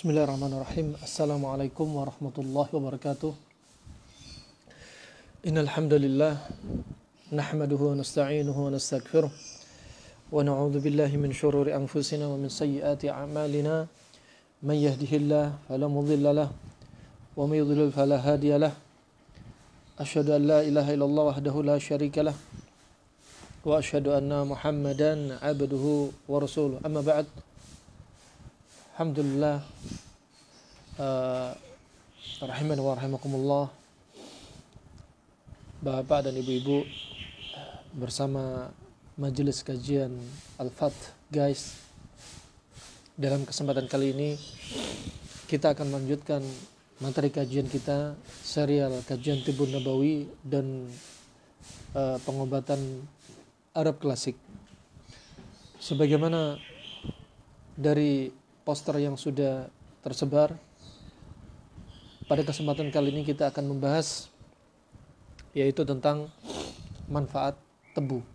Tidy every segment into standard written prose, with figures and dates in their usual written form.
Bismillahirrahmanirrahim. Assalamualaikum warahmatullahi wabarakatuh. Innal hamdalillah nahmaduhu wa nasta'inuhu wa nastaghfiruh wa na'udzu billahi min shururi anfusina wa min sayyiati a'malina. May yahdihillahu fala mudilla lahu wa may yudlil fala hadiya lahu. Asyhadu an la ilaha illallah wahdahu la syarika lahu wa asyhadu anna Muhammadan 'abduhu wa rasuluh. Amma ba'd. Alhamdulillah, rahimani wa rahimakumullah, Bapak dan Ibu-ibu, bersama majelis kajian Al-Fath, guys. Dalam kesempatan kali ini kita akan melanjutkan materi kajian kita, serial kajian Tibbun Nabawi dan pengobatan Arab klasik. Sebagaimana dari poster yang sudah tersebar, pada kesempatan kali ini kita akan membahas yaitu tentang manfaat tebu.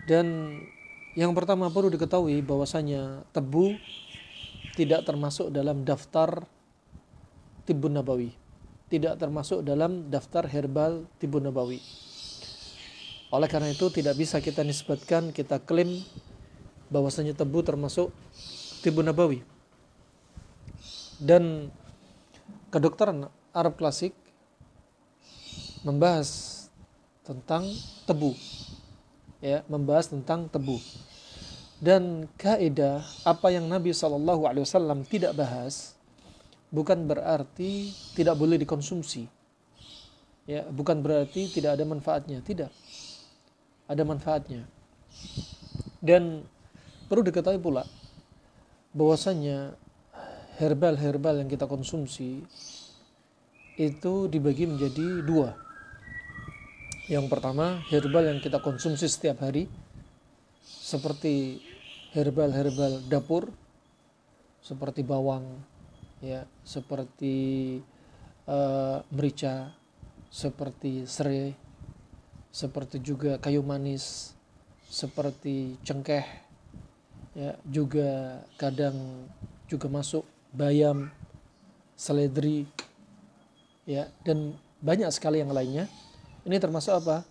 Dan yang pertama perlu diketahui bahwasanya tebu tidak termasuk dalam daftar Tibbun Nabawi, tidak termasuk dalam daftar herbal Tibbun Nabawi. Oleh karena itu tidak bisa kita nisbatkan, kita klaim bahwasanya tebu termasuk Tibbun Nabawi. Dan kedokteran Arab klasik membahas tentang tebu, membahas tentang tebu. Dan kaidah apa yang Nabi SAW tidak bahas bukan berarti tidak boleh dikonsumsi, bukan berarti tidak ada manfaatnya, tidak, ada manfaatnya. Dan perlu diketahui pula bahwasanya herbal-herbal yang kita konsumsi itu dibagi menjadi dua. Yang pertama, herbal yang kita konsumsi setiap hari, seperti herbal-herbal dapur, seperti bawang, seperti merica, seperti serai, seperti juga kayu manis, seperti cengkeh, juga kadang juga masuk bayam, seledri, dan banyak sekali yang lainnya. Ini termasuk apa?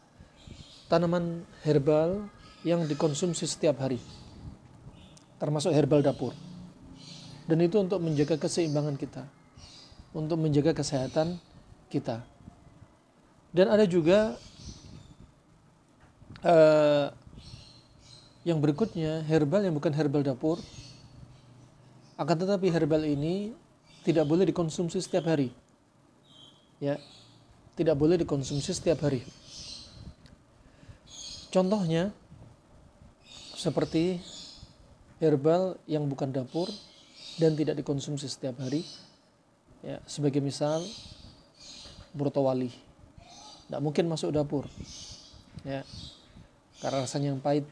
Tanaman herbal yang dikonsumsi setiap hari, termasuk herbal dapur. Dan itu untuk menjaga keseimbangan kita, untuk menjaga kesehatan kita. Dan ada juga yang berikutnya, herbal yang bukan herbal dapur, akan tetapi herbal ini tidak boleh dikonsumsi setiap hari, tidak boleh dikonsumsi setiap hari. Contohnya seperti herbal yang bukan dapur dan tidak dikonsumsi setiap hari, sebagai misal burtawali, tidak mungkin masuk dapur, karena rasanya yang pahit.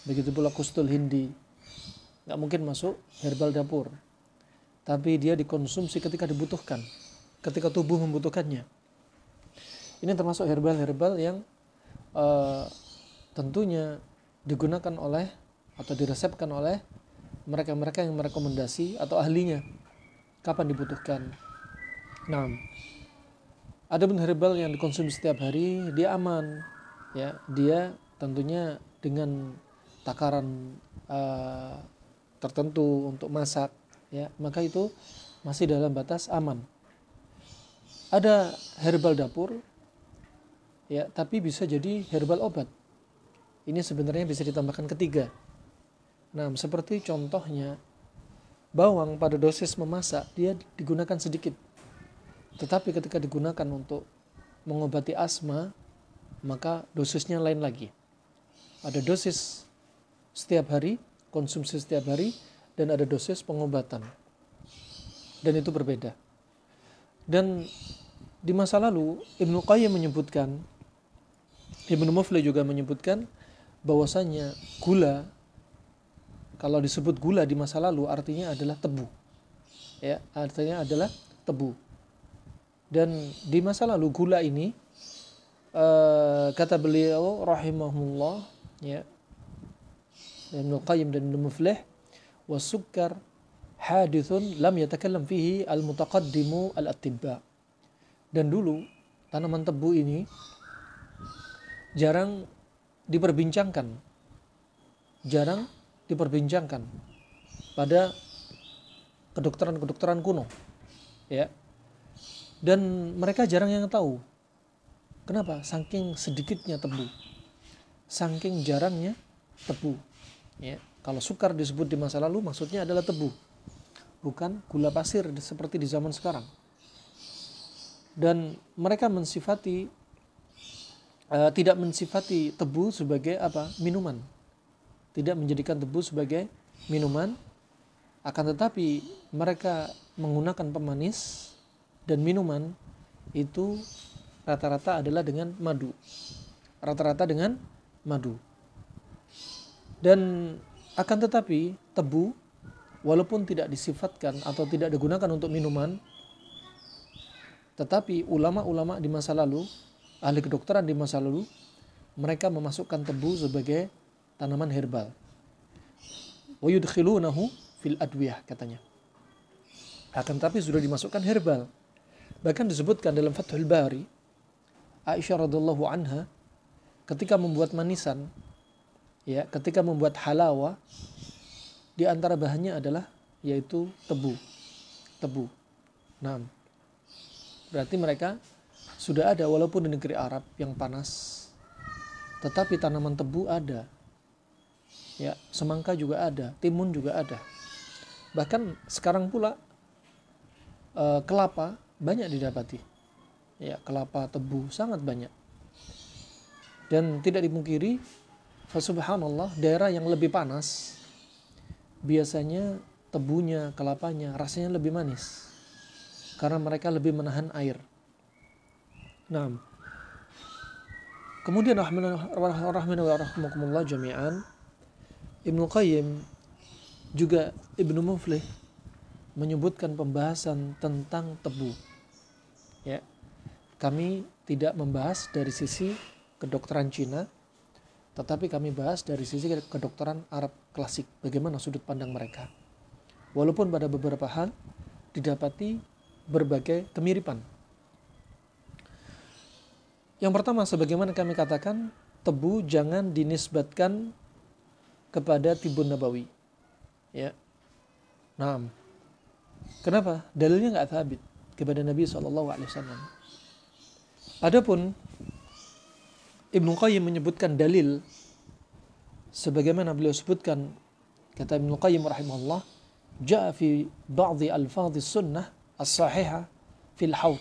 Begitu pula kustul hindi, nggak mungkin masuk herbal dapur, tapi dia dikonsumsi ketika dibutuhkan, ketika tubuh membutuhkannya. Ini termasuk herbal-herbal yang tentunya digunakan oleh atau diresepkan oleh mereka-mereka yang merekomendasi atau ahlinya kapan dibutuhkan. Nah, ada pun herbal yang dikonsumsi setiap hari, dia aman, dia tentunya dengan takaran tertentu untuk masak, maka itu masih dalam batas aman. Ada herbal dapur, tapi bisa jadi herbal obat. Ini sebenarnya bisa ditambahkan ketiga. Nah, seperti contohnya bawang, pada dosis memasak dia digunakan sedikit, tetapi ketika digunakan untuk mengobati asma, maka dosisnya lain lagi. Ada dosis setiap hari, konsumsi setiap hari, dan ada dosis pengobatan. Dan itu berbeda. Dan di masa lalu Ibnu Qayyim menyebutkan, Ibnu Muflih juga menyebutkan bahwasanya gula, kalau disebut gula di masa lalu artinya adalah tebu. Artinya adalah tebu. Dan di masa lalu gula ini, kata beliau rahimahullah, Ibnu Qayyim dan Ibnu Muflih, was-sukkar hadithun lam yatakallam fihi al-mutaqaddimu al-atibba. Dan dulu tanaman tebu ini jarang diperbincangkan pada kedokteran kuno, ya. Dan mereka jarang yang tahu. Kenapa? Saking sedikitnya tebu, saking jarangnya tebu, ya. Kalau sukar disebut di masa lalu, maksudnya adalah tebu, bukan gula pasir seperti di zaman sekarang. Dan mereka tidak mensifati tebu sebagai minuman, tidak menjadikan tebu sebagai minuman, akan tetapi mereka menggunakan pemanis, dan minuman itu rata-rata adalah dengan madu, dan akan tetapi tebu walaupun tidak disifatkan atau tidak digunakan untuk minuman, tetapi ulama-ulama di masa lalu, ahli kedokteran di masa lalu, mereka memasukkan tebu sebagai tanaman herbal. Wa yudkhilunahu fil adwiyah, katanya. Akan tapi sudah dimasukkan herbal. Bahkan disebutkan dalam Fathul Bari, Aisyah radhiyallahu anha ketika membuat manisan, ya, ketika membuat halawa, di antara bahannya adalah yaitu tebu. Nah, berarti mereka sudah ada, walaupun di negeri Arab yang panas, tetapi tanaman tebu ada. Ya, semangka juga ada, timun juga ada. Bahkan sekarang pula kelapa banyak didapati. Ya, kelapa, tebu sangat banyak. Dan tidak dipungkiri, subhanallah, daerah yang lebih panas biasanya tebunya, kelapanya rasanya lebih manis, karena mereka lebih menahan air. Nah, kemudian rahimahullah jami'an, Ibnu Qayyim juga Ibnu Muflih menyebutkan pembahasan tentang tebu. Ya, kami tidak membahas dari sisi kedokteran Cina, tetapi kami bahas dari sisi kedokteran Arab klasik, bagaimana sudut pandang mereka. Walaupun pada beberapa hal didapati berbagai kemiripan. Yang pertama, sebagaimana kami katakan, tebu jangan dinisbatkan kepada tibun nabawi. Ya. Nah, kenapa? Dalilnya nggak thabit kepada Nabi SAW. Adapun Ibnu Qayyim menyebutkan dalil, sebagaimana beliau sebutkan, kata Ibnu Qayyim rahimahullah, ja'a fi ba'dhi alfadhi sunnah as-sahihah fil haud.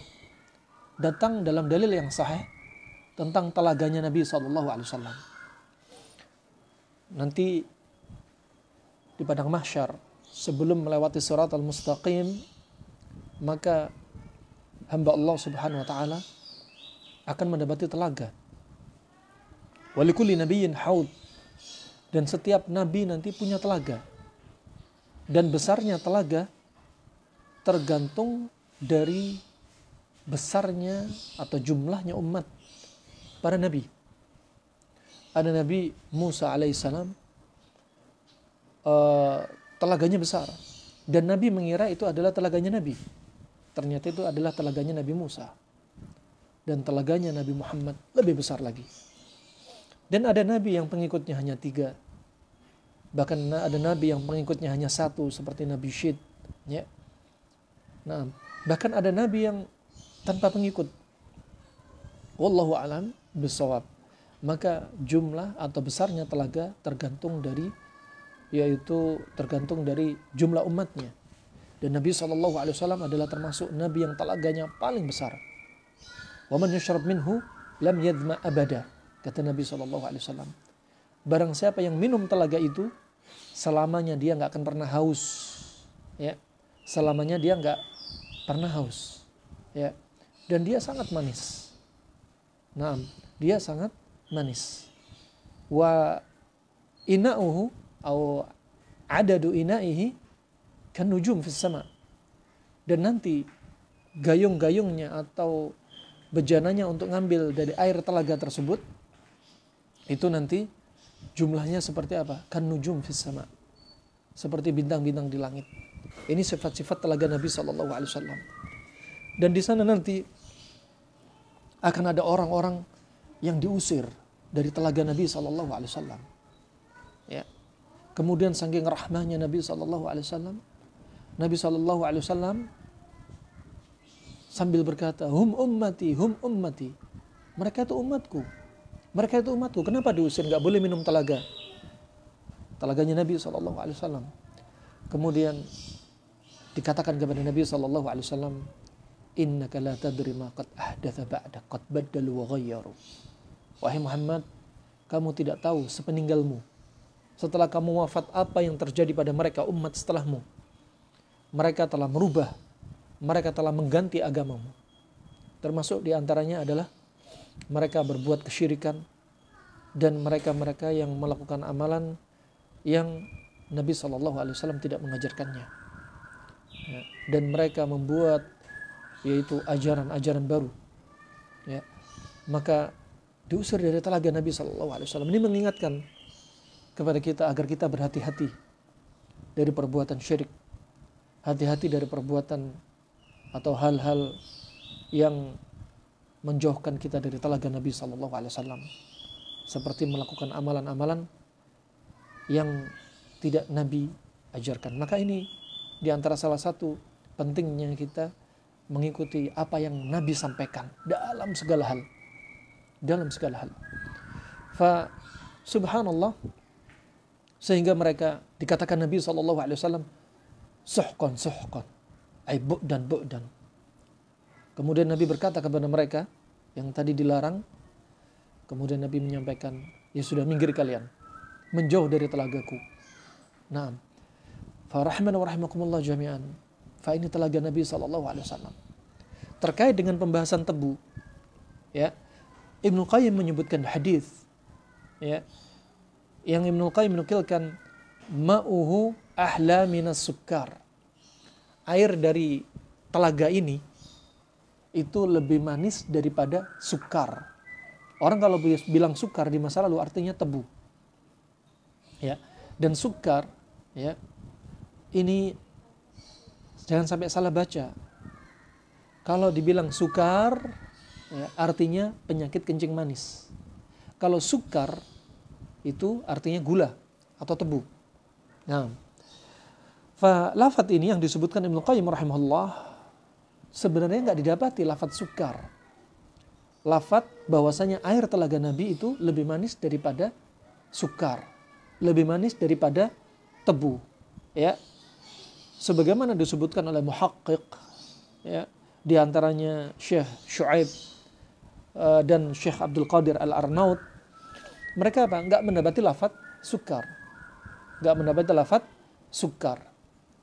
Datang dalam dalil yang sahih tentang telaganya Nabi SAW. Nanti di padang mahsyar, sebelum melewati sirat al-mustaqim, maka hamba Allah subhanahu wa ta'ala akan mendapati telaga. Walikulli nabiyyin haud. Dan setiap nabi nanti punya telaga. Dan besarnya telaga tergantung dari besarnya atau jumlahnya umat para nabi. Ada Nabi Musa alaihissalam, telaganya besar, dan Nabi mengira itu adalah telaganya Nabi. Ternyata itu adalah telaganya Nabi Musa, dan telaganya Nabi Muhammad lebih besar lagi. Dan ada Nabi yang pengikutnya hanya 3, bahkan ada Nabi yang pengikutnya hanya 1, seperti Nabi Syed, ya. Nah, bahkan ada Nabi yang tanpa pengikut. Wallahu a'lam bishawab. Maka jumlah atau besarnya telaga tergantung dari jumlah umatnya. Dan Nabi SAW adalah termasuk Nabi yang telaganya paling besar. Wa man yashrab minhu lam yadhma abada, kata Nabi SAW. Barang siapa yang minum telaga itu, selamanya dia nggak akan pernah haus. Ya, selamanya dia nggak pernah haus. Ya, dan dia sangat manis. Nah, dia sangat manis. Wa ina'uhu atau adadu ina'ihi kan nujum fis sama. Dan nanti gayung-gayungnya atau bejananya untuk ngambil dari air telaga tersebut, itu nanti jumlahnya seperti apa? Kan nujum fis sama. seperti bintang-bintang di langit. Ini sifat-sifat telaga Nabi SAW. Dan di sana nanti akan ada orang-orang yang diusir dari telaga Nabi SAW. Ya. Kemudian saking rahmahnya Nabi SAW, Nabi SAW sambil berkata, hum ummati, hum ummati. Mereka itu umatku. Mereka itu umatku. Kenapa diusir? Gak boleh minum telaga. Telaganya Nabi SAW. Kemudian dikatakan kepada Nabi SAW, innaka la tadri ma qad ahdatha ba'da qad baddalu wa ghayyaru. Wahai Muhammad, kamu tidak tahu sepeninggalmu, setelah kamu wafat, apa yang terjadi pada mereka umat setelahmu. Mereka telah merubah, mereka telah mengganti agamamu. Termasuk diantaranya adalah mereka berbuat kesyirikan dan mereka-mereka yang melakukan amalan yang Nabi SAW tidak mengajarkannya. Ya, dan mereka membuat yaitu ajaran-ajaran baru. Ya, maka diusir dari telaga Nabi SAW. Ini mengingatkan kepada kita agar kita berhati-hati dari perbuatan syirik, hati-hati dari perbuatan atau hal-hal yang menjauhkan kita dari telaga Nabi SAW, seperti melakukan amalan-amalan yang tidak Nabi ajarkan. Maka ini diantara salah satu pentingnya kita mengikuti apa yang Nabi sampaikan dalam segala hal. Dalam segala hal. Fa subhanallah, sehingga mereka dikatakan Nabi SAW suhqan suhqan, ay bu'dan bu'dan. Kemudian Nabi berkata kepada mereka yang tadi dilarang, kemudian Nabi menyampaikan, ya sudah, minggir kalian, menjauh dari telagaku. Naam. Fa rahman wa rahimakumullah jami'an. Fa ini telaga Nabi SAW. Terkait dengan pembahasan tebu, ya, Ibnu Qayyim menyebutkan hadis, ya, yang Ibnu Qayyim menukilkan, ma'uhu ahla minas sukkar. Air dari telaga ini itu lebih manis daripada sukar. Orang kalau bilang sukar di masa lalu artinya tebu. Ya. Dan sukar, ya, ini jangan sampai salah baca. Kalau dibilang sukar, ya, artinya penyakit kencing manis. Kalau sukar itu artinya gula atau tebu. Nah, lafaz ini yang disebutkan Ibnu Qayyim rahimahullah sebenarnya nggak didapati lafaz sukar. Lafaz bahwasanya air telaga Nabi itu lebih manis daripada sukar, lebih manis daripada tebu. Ya, sebagaimana disebutkan oleh muhaqqiq, ya, di antaranya Syekh Syuaib dan Syekh Abdul Qadir Al-Arnaud, mereka apa? Nggak mendapati lafaz sukar, nggak mendapati lafaz sukar,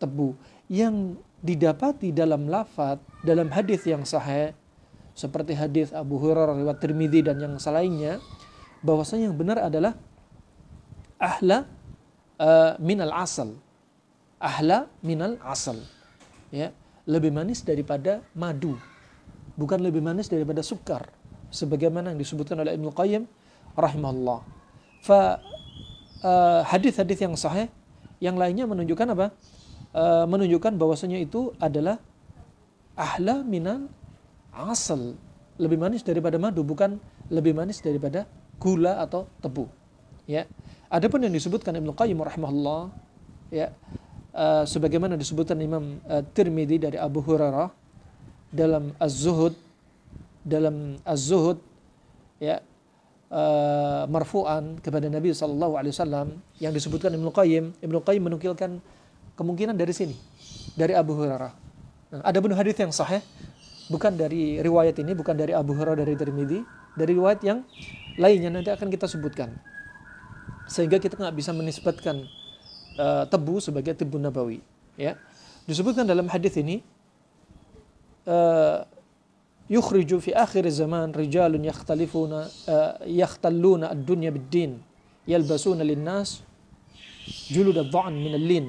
tebu. Yang didapati dalam lafaz, dalam hadis yang sahih, seperti hadis Abu Hurairah riwayat Tirmidzi dan yang selainnya, bahwasanya yang benar adalah ahla minal asal, ahla minal asal, ya, lebih manis daripada madu, bukan lebih manis daripada sukar, sebagaimana yang disebutkan oleh Ibnu Qayyim rahimahullah. Hadis-hadis yang sahih yang lainnya menunjukkan apa? Menunjukkan bahwasanya itu adalah ahla minal asal, lebih manis daripada madu, bukan lebih manis daripada gula atau tebu. Ya. Adapun yang disebutkan Ibnu Qayyim rahimahullah, ya, sebagaimana disebutkan Imam Tirmidzi dari Abu Hurairah dalam Az-Zuhud, ya, marfu'an kepada Nabi SAW, yang disebutkan Ibnu Qayyim menukilkan kemungkinan dari sini, dari Abu Hurairah. Nah, ada pun hadis yang sahih bukan dari riwayat ini, bukan dari Abu Hurairah dari Tirmidzi, dari riwayat yang lainnya nanti akan kita sebutkan, sehingga kita nggak bisa menisbatkan tebu sebagai tebu nabawi. Ya, disebutkan dalam hadis ini, yukhriju fi akhir zaman rijalun yakhtalluna ad-dunya bid-din yalbasuna lin-nas julud ad-dha'n min al-lin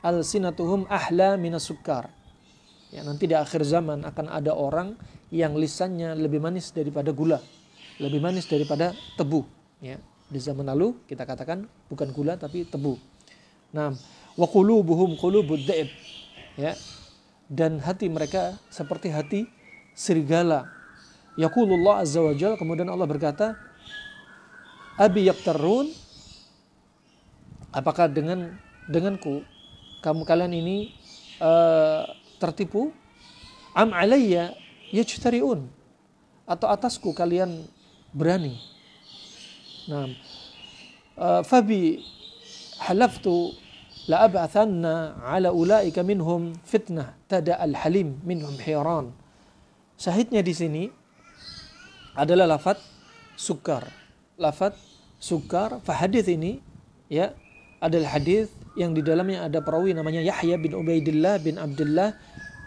alsinatuhum ahla min as-sukkar. Ya, nanti di akhir zaman akan ada orang yang lisannya lebih manis daripada gula, lebih manis daripada tebu. Ya, di zaman lalu kita katakan bukan gula tapi tebu. Nah, wa qulubuhum qulubud dhaib, ya, dan hati mereka seperti hati serigala. Yaqulullah azza wa jalla, kemudian Allah berkata, abi yaqtarun, apakah denganku kalian ini tertipu? Am alayya yajtariun, atau atasku kalian berani? Nah, fabi halaftu la ab'athanna ala ulaika minhum fitnah tada al-halim minhum hiran. Syahidnya di sini adalah lafaz sukar. Lafaz sukar. Hadis ini, ya, adalah hadis yang di dalamnya ada perawi namanya Yahya bin Ubaidillah bin Abdullah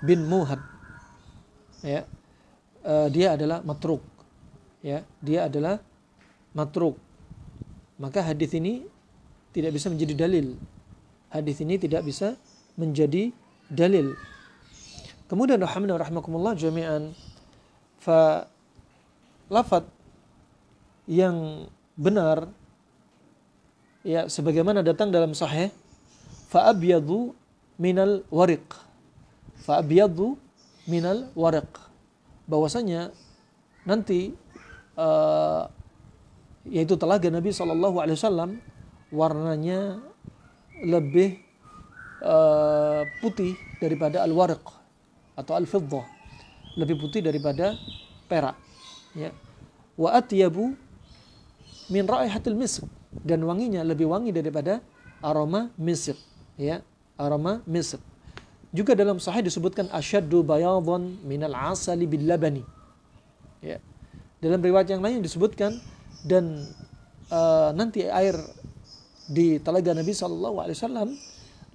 bin Muhab. Ya, dia adalah matruk. Ya, dia adalah matruk. Maka hadis ini tidak bisa menjadi dalil. Hadis ini tidak bisa menjadi dalil. Kemudian rahimakumullah jami'an, fa lafaz yang benar, ya, sebagaimana datang dalam sahih, fa abyadu minal wariq. Fa abyadu minal wariq. Bahwasanya nanti yaitu telaga Nabi SAW warnanya lebih putih daripada al-wariq atau al-fiddah, lebih putih daripada perak, ya. Wa atyabu min raihatil misk, dan wanginya lebih wangi daripada aroma misk, ya, aroma misk. Juga dalam sahih disebutkan asyaddu bayadan minal asali bil labani, ya. Dalam riwayat yang lain disebutkan, dan nanti air di telaga Nabi SAW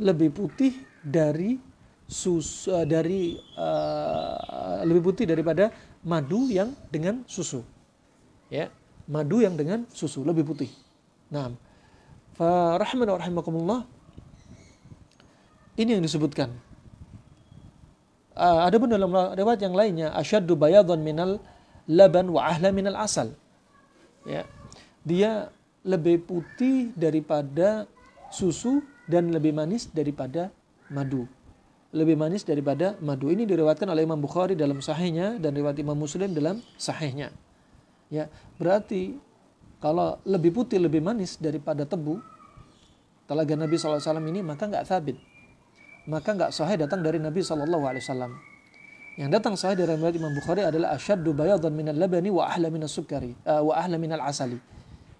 lebih putih dari susu, lebih putih daripada madu yang dengan susu, ya, madu yang dengan susu lebih putih. Nah, fa rahimana wa rahimakumullah, ini yang disebutkan. Adapun dalam riwayat yang lainnya, asyaddu bayadan minal laban wa ahla minal asal, ya, dia lebih putih daripada susu dan lebih manis daripada madu. Lebih manis daripada madu. Ini diriwayatkan oleh Imam Bukhari dalam sahihnya dan riwayat Imam Muslim dalam sahihnya. Ya, berarti kalau lebih putih, lebih manis daripada tebu, telaga Nabi SAW ini, maka nggak thabit. Maka nggak sahih datang dari Nabi SAW. Yang datang sahih dari riwayat Imam Bukhari adalah asyaddu bayadan minal labani wa ahla minas sukari wa ahla minal asali.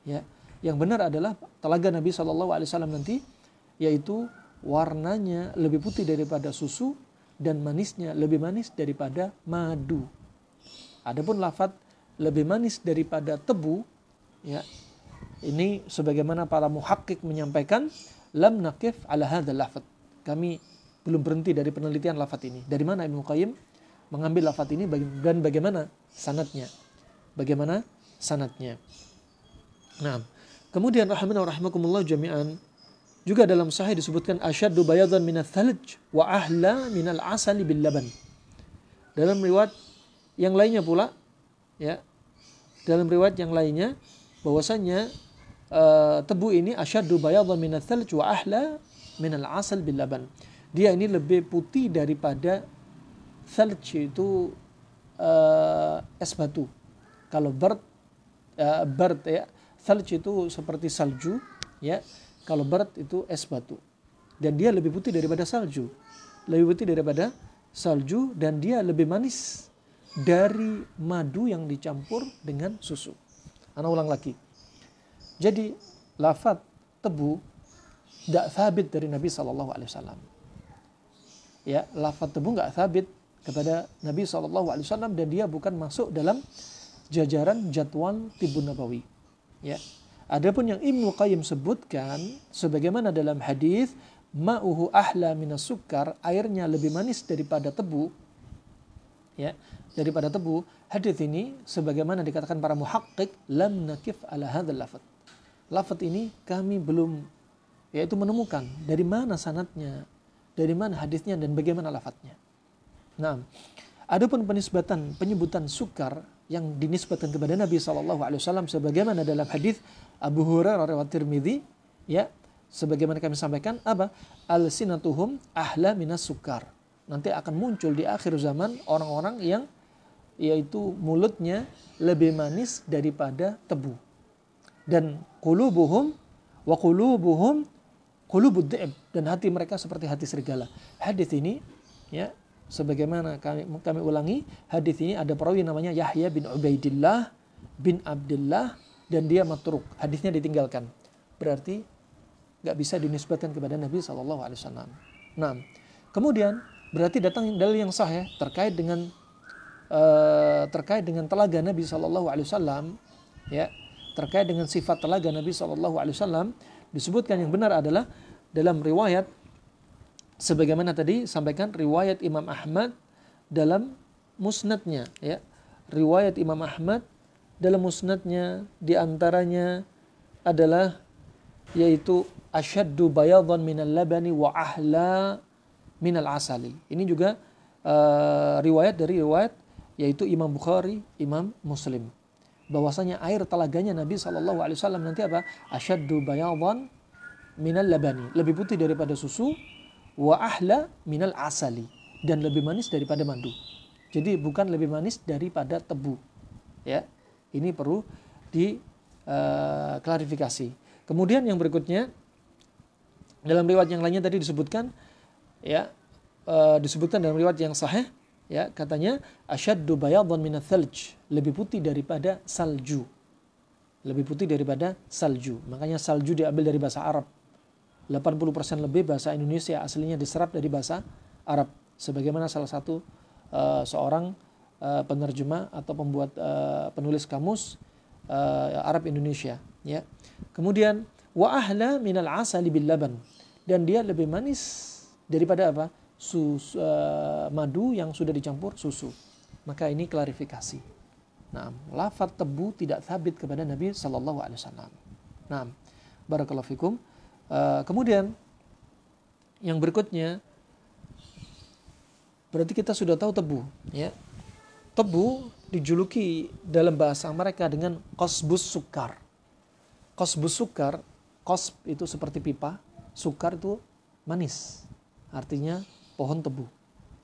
Ya, yang benar adalah telaga Nabi SAW nanti, yaitu warnanya lebih putih daripada susu dan manisnya lebih manis daripada madu. Adapun lafaz lebih manis daripada tebu, ya, ini sebagaimana para muhakkik menyampaikan, lam naqif ala hadzal lafaz. Kami belum berhenti dari penelitian lafaz ini. Dari mana Ibnu Qayyim mengambil lafaz ini dan bagaimana sanadnya? Bagaimana sanadnya? Nah, kemudian rahimana wa rahimakumullah jami'an, juga dalam sahih disebutkan asyaddu bayadan minal thalj wa ahla minal asali bil laban. Dalam riwayat yang lainnya pula, ya, dalam riwayat yang lainnya bahwasanya tebu ini asyaddu bayadan minal thalj wa ahla minal asal bil laban. Dia ini lebih putih daripada thalj, itu es batu. Kalau bard, ya, thalj itu seperti salju, ya. Kalau bard itu es batu. Dan dia lebih putih daripada salju. Lebih putih daripada salju, dan dia lebih manis dari madu yang dicampur dengan susu. Ana ulang lagi. Jadi lafaz tebu tidak thabit dari Nabi SAW. Ya, lafaz tebu nggak thabit kepada Nabi SAW, dan dia bukan masuk dalam jajaran jadwal tibbun nabawi. Ya. Adapun yang Ibnu Qayyim sebutkan, sebagaimana dalam hadis ma'uhu ahla minas sukar, airnya lebih manis daripada tebu, ya, daripada tebu. Hadis ini sebagaimana dikatakan para muhakkik, lam nakif ala hadzal lafaz. Lafaz ini kami belum, yaitu menemukan dari mana sanadnya, dari mana hadisnya, dan bagaimana lafaznya. Nah, adapun penyebutan sukar yang dinisbatkan kepada Nabi SAW sebagaimana dalam hadis Abu Hurairah riwayat Tirmidzi, ya, Sebagaimana kami sampaikan, apa? Al-sinatuhum ahla minas sukar. Nanti akan muncul di akhir zaman orang-orang yang yaitu mulutnya lebih manis daripada tebu. Dan qulubuhum wa qulubuhum qulubud dhi'b, dan hati mereka seperti hati serigala. Hadis ini ya, sebagaimana kami ulangi, hadis ini ada perawi namanya Yahya bin Ubaidillah bin Abdullah dan dia matruk. Hadisnya ditinggalkan. Berarti enggak bisa dinisbatkan kepada Nabi SAW. Nah, kemudian berarti datang dalil yang sahih terkait dengan telaga Nabi SAW, ya, terkait dengan sifat telaga Nabi SAW. Disebutkan yang benar adalah dalam riwayat sebagaimana tadi sampaikan, riwayat Imam Ahmad dalam musnadnya, ya. Riwayat Imam Ahmad dalam musnadnya diantaranya adalah yaitu asyaddu bayadhan minal labani wa ahla minal asali. Ini juga riwayat yaitu Imam Bukhari, Imam Muslim. Bahwasanya air telaganya Nabi SAW nanti apa? Asyaddu bayadhan minal labani, lebih putih daripada susu, wa ahla minal asali, dan lebih manis daripada madu. Jadi bukan lebih manis daripada tebu. Ya. Ini perlu diklarifikasi. Kemudian yang berikutnya dalam riwayat yang lainnya tadi disebutkan, ya, disebutkan dalam riwayat yang sahih, ya, katanya asyaddu bayadhan minats thalj, lebih putih daripada salju. Lebih putih daripada salju. Makanya salju diambil dari bahasa Arab. 80% lebih bahasa Indonesia aslinya diserap dari bahasa Arab. Sebagaimana salah satu seorang penerjemah atau pembuat penulis kamus Arab Indonesia, ya. Kemudian wa ahla minal asali bil laban, dan dia lebih manis daripada apa? Madu yang sudah dicampur susu. Maka ini klarifikasi. Nah, lafaz tebu tidak sabit kepada Nabi sallallahu alaihi wasallam. Nah, barakallahu fikum. Kemudian yang berikutnya berarti kita sudah tahu tebu, ya. Tebu dijuluki dalam bahasa mereka dengan qasbus sukar. Qasbus sukar, qasb itu seperti pipa, sukar itu manis. Artinya pohon tebu.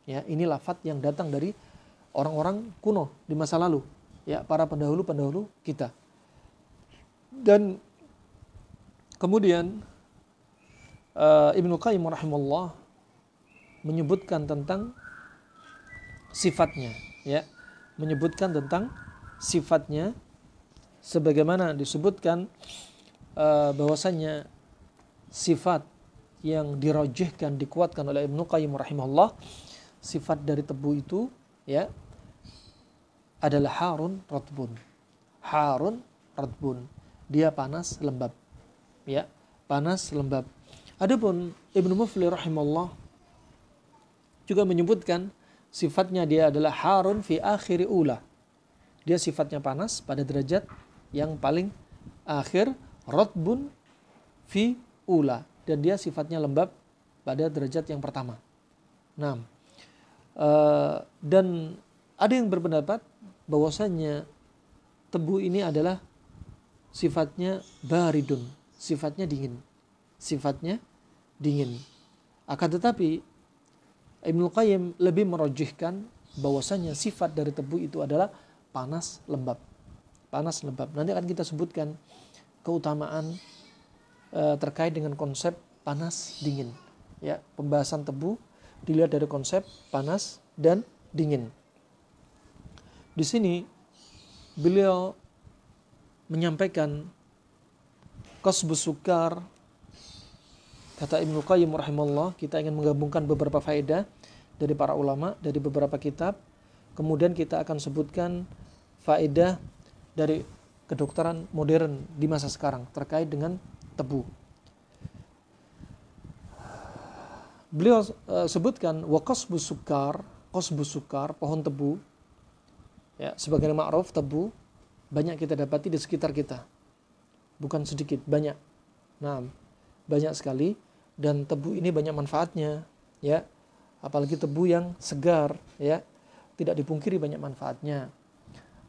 Ya, ini lafaz yang datang dari orang-orang kuno di masa lalu, ya, para pendahulu-pendahulu kita. Dan kemudian Ibnu Qayyim rahimahullah menyebutkan tentang sifatnya, ya, menyebutkan tentang sifatnya sebagaimana disebutkan bahwasannya sifat yang dirajihkan, dikuatkan oleh Ibnu Qayyim rahimahullah, sifat dari tebu itu, ya, adalah harun ratbun. Harun ratbun, dia panas lembab, ya, panas lembab. Adapun Ibnu Mufli rahimahullah juga menyebutkan sifatnya dia adalah harun fi akhiri ula. Dia sifatnya panas pada derajat yang paling akhir, ratbun fi ula, dan dia sifatnya lembab pada derajat yang pertama. Nah, dan ada yang berpendapat bahwasanya tebu ini adalah sifatnya baridun, sifatnya dingin, sifatnya dingin. Akan tetapi Ibnu Qayyim lebih merojihkan bahwasanya sifat dari tebu itu adalah panas lembab. Panas lembab. Nanti akan kita sebutkan keutamaan terkait dengan konsep panas dingin. Ya, pembahasan tebu dilihat dari konsep panas dan dingin. Di sini beliau menyampaikan qasbus sukar. Kata Ibnu Qayyim rahimahullah, kita ingin menggabungkan beberapa faedah dari para ulama, dari beberapa kitab. Kemudian kita akan sebutkan faedah dari kedokteran modern di masa sekarang terkait dengan tebu. Beliau sebutkan wa qasbus sukar, pohon tebu. Ya, sebagai ma'ruf, tebu banyak kita dapati di sekitar kita. Bukan sedikit, banyak. Nah, banyak sekali. Dan tebu ini banyak manfaatnya, ya, apalagi tebu yang segar, ya, tidak dipungkiri banyak manfaatnya.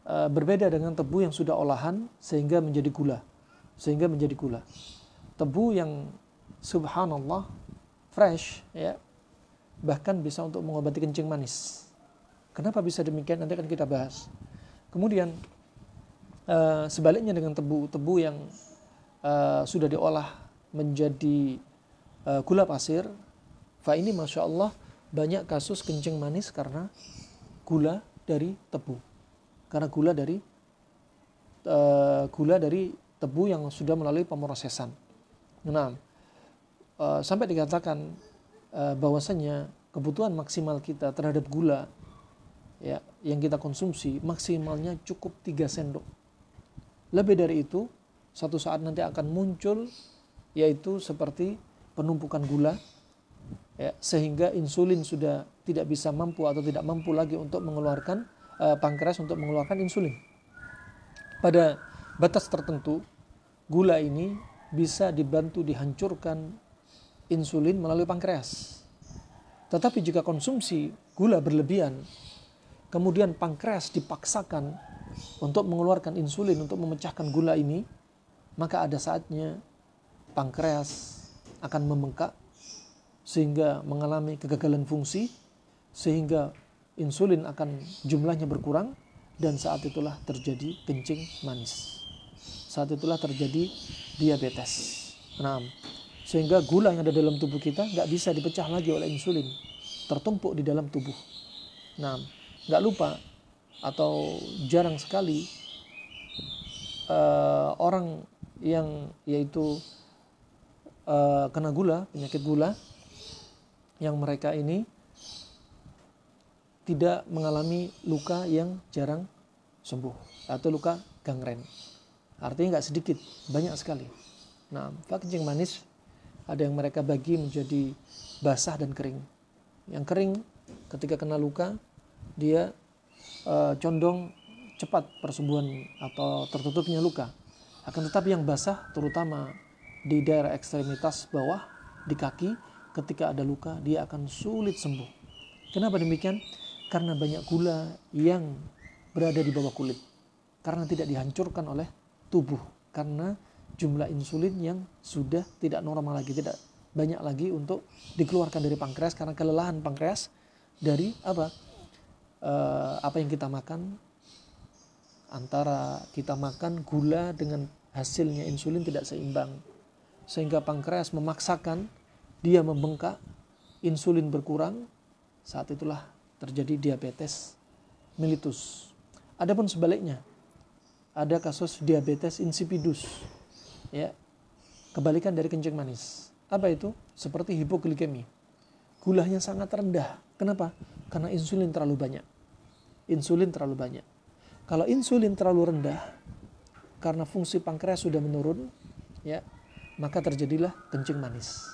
Berbeda dengan tebu yang sudah olahan sehingga menjadi gula, Tebu yang subhanallah, fresh, ya, bahkan bisa untuk mengobati kencing manis. Kenapa bisa demikian? Nanti akan kita bahas. Kemudian sebaliknya dengan tebu yang sudah diolah menjadi gula pasir, fa ini masya Allah banyak kasus kencing manis karena gula dari tebu, karena gula dari tebu yang sudah melalui pemrosesan. Nah, sampai dikatakan bahwasanya kebutuhan maksimal kita terhadap gula, ya, yang kita konsumsi maksimalnya cukup 3 sendok. Lebih dari itu satu saat nanti akan muncul, yaitu seperti penumpukan gula, ya, sehingga insulin sudah tidak bisa mampu atau tidak mampu lagi untuk mengeluarkan pankreas untuk mengeluarkan insulin. Pada batas tertentu, gula ini bisa dibantu dihancurkan insulin melalui pankreas. Tetapi jika konsumsi gula berlebihan, kemudian pankreas dipaksakan untuk mengeluarkan insulin untuk memecahkan gula ini, maka ada saatnya pankreas akan membengkak sehingga mengalami kegagalan fungsi, sehingga insulin akan jumlahnya berkurang, dan saat itulah terjadi kencing manis. Saat itulah terjadi diabetes. Nah, sehingga gula yang ada dalam tubuh kita nggak bisa dipecah lagi oleh insulin, tertumpuk di dalam tubuh. Nah, nggak lupa atau jarang sekali orang yang yaitu kena gula, penyakit gula, yang mereka ini tidak mengalami luka yang jarang sembuh atau luka gangren. Artinya nggak sedikit, banyak sekali. Nah, kencing manis ada yang mereka bagi menjadi basah dan kering. Yang kering ketika kena luka dia condong cepat persembuhan atau tertutupnya luka. Akan tetapi yang basah, terutama di daerah ekstremitas bawah, di kaki, ketika ada luka dia akan sulit sembuh. Kenapa demikian? Karena banyak gula yang berada di bawah kulit, karena tidak dihancurkan oleh tubuh, karena jumlah insulin yang sudah tidak normal lagi, tidak banyak lagi untuk dikeluarkan dari pankreas, karena kelelahan pankreas dari apa yang kita makan. Antara kita makan gula dengan hasilnya insulin tidak seimbang, sehingga pankreas memaksakan, dia membengkak, insulin berkurang, saat itulah terjadi diabetes mellitus. Adapun sebaliknya, ada kasus diabetes insipidus, ya, kebalikan dari kencing manis. Apa itu? Seperti hipoglikemi. Gulanya sangat rendah. Kenapa? Karena insulin terlalu banyak. Insulin terlalu banyak. Kalau insulin terlalu rendah, karena fungsi pankreas sudah menurun, ya, maka terjadilah kencing manis,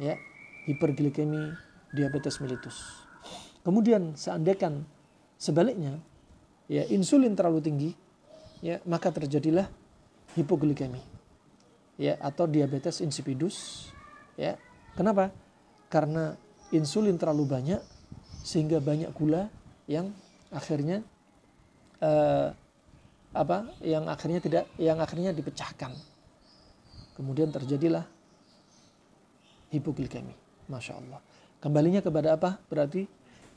ya, hiperglikemi, diabetes mellitus. Kemudian seandainya sebaliknya, ya, insulin terlalu tinggi, ya, maka terjadilah hipoglikemi, ya, atau diabetes insipidus, ya. Kenapa? Karena insulin terlalu banyak sehingga banyak gula yang akhirnya yang akhirnya dipecahkan. Kemudian terjadilah hipoglikemi. Masya Allah. Kembalinya kepada apa? Berarti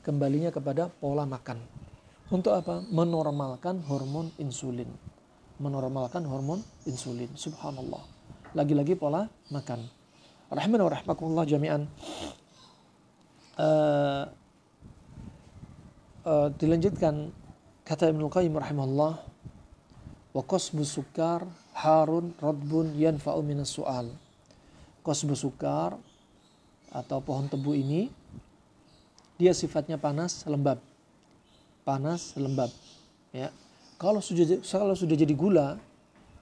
kembalinya kepada pola makan. Untuk apa? Menormalkan hormon insulin. Menormalkan hormon insulin. Subhanallah. Lagi-lagi pola makan. Rahimana wa rahmakumullah jami'an. Dilanjutkan kata Ibnu Qayyim rahimahullah, wa qasbu sukar harun radbun yanfa'u minas su'al. Qasbu sukar atau pohon tebu ini dia sifatnya panas lembab. Panas lembab, ya. Kalau sudah jadi gula,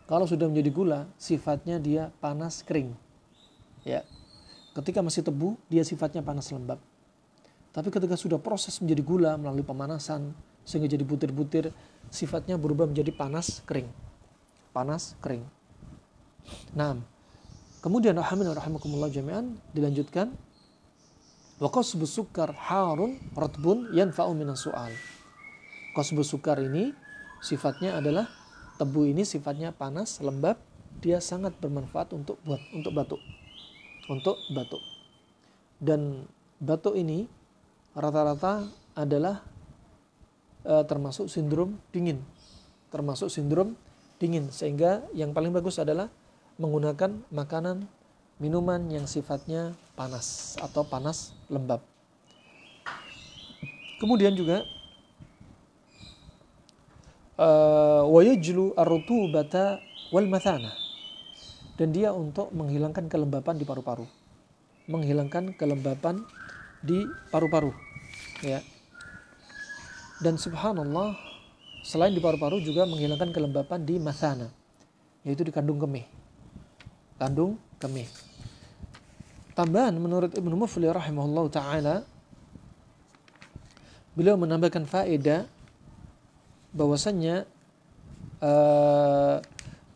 kalau sudah menjadi gula, sifatnya dia panas kering. Ya. Ketika masih tebu, dia sifatnya panas lembab. Tapi ketika sudah proses menjadi gula melalui pemanasan sehingga jadi butir-butir, sifatnya berubah menjadi panas kering. Panas kering. Nah, kemudian rahimakumullah jami'an dilanjutkan, wa qasbu sukar harun ratbun yanfa'u minas su'al. Qasbu sukar ini sifatnya adalah, tebu ini sifatnya panas lembab, dia sangat bermanfaat untuk batuk. untuk batuk. Dan batuk ini rata-rata adalah termasuk sindrom dingin. Sehingga yang paling bagus adalah menggunakan makanan, minuman yang sifatnya panas atau panas lembab. Kemudian juga wa yajlu ar-rutubata wal mathana, dan dia untuk menghilangkan kelembapan di paru-paru. Ya. Dan subhanallah, selain di paru-paru juga menghilangkan kelembapan di mathana, yaitu di kandung kemih. Tambahan menurut Ibnu Muflih rahimahullah ta'ala, beliau menambahkan faedah bahwasannya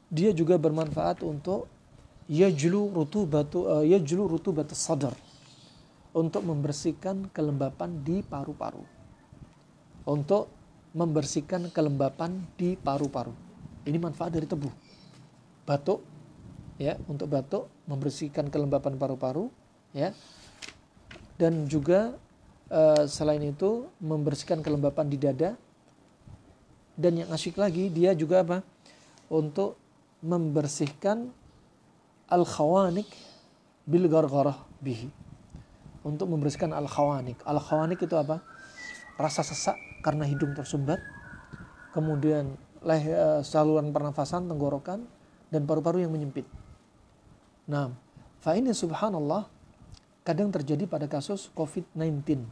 dia juga bermanfaat untuk yajlu rutubat sadr, untuk membersihkan kelembapan di paru-paru. Ini manfaat dari tebu. Batuk, ya, untuk batuk membersihkan kelembapan paru-paru, ya. Dan juga selain itu membersihkan kelembapan di dada. Dan yang asyik lagi, dia juga apa? Untuk membersihkan al-khawanik bil gargharah bihi. Untuk membersihkan al-khawanik. Al-khawanik itu apa? Rasa sesak karena hidung tersumbat, kemudian saluran pernafasan, tenggorokan, dan paru-paru yang menyempit. Nah, fa ini subhanallah kadang terjadi pada kasus COVID-19.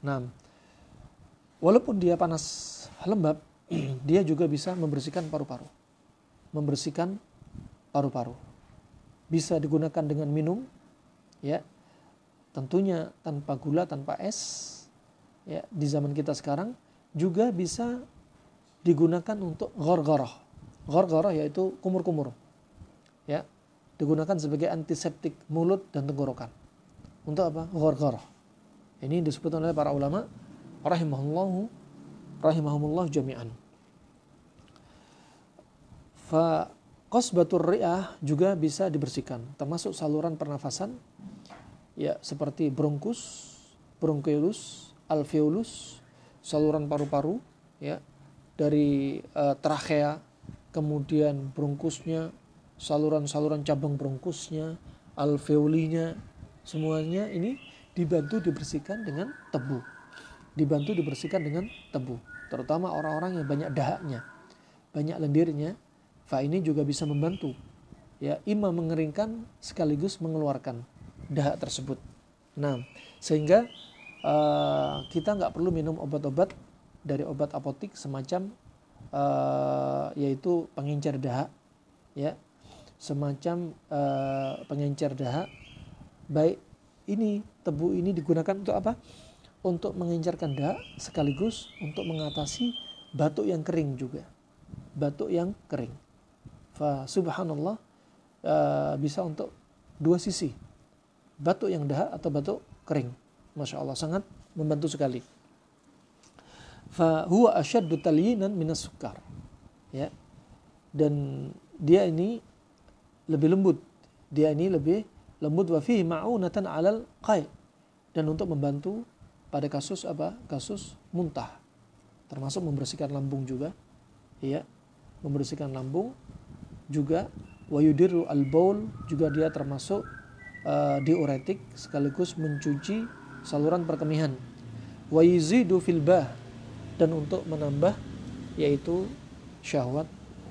Nah, walaupun dia panas lembab, dia juga bisa membersihkan paru-paru. Bisa digunakan dengan minum, ya. Tentunya tanpa gula, tanpa es, ya. Di zaman kita sekarang juga bisa digunakan untuk ghargharah. Ghargharah yaitu kumur-kumur. Ya. Digunakan sebagai antiseptik mulut dan tenggorokan. Untuk apa? Ghargharah. Ini disebut oleh para ulama rahimahumullah jami'an. Fa qasbatur ri'ah juga bisa dibersihkan, termasuk saluran pernafasan, ya, seperti bronkus, bronchiolus, alveolus, saluran paru-paru, ya, dari trachea, kemudian bronkusnya, saluran-saluran cabang bronkusnya, alveolinya, semuanya ini dibantu dibersihkan dengan tebu. Terutama orang-orang yang banyak dahaknya, banyak lendirnya, fa ini juga bisa membantu, ya, imam mengeringkan sekaligus mengeluarkan dahak tersebut. Nah, sehingga kita nggak perlu minum obat-obat dari obat apotik semacam yaitu pengencer dahak, ya, semacam pengencer dahak. Baik, ini tebu ini digunakan untuk apa? Untuk mengencerkan dahak sekaligus untuk mengatasi batuk yang kering juga. Fa subhanallah, bisa untuk dua sisi, batuk yang dahak atau batuk kering. Masya Allah, sangat membantu sekali. Fa huwa asyaddu talyinan minas sukar, ya. Dan dia ini lebih lembut. Wa fihi ma'unatan 'alal qai', dan untuk membantu pada kasus apa? Kasus muntah. Termasuk membersihkan lambung juga, ya. Membersihkan lambung juga. Wa yudirru al-baul, juga dia termasuk diuretik sekaligus mencuci saluran perkemihan. Wa yuzidu fil bah, dan untuk menambah yaitu syahwat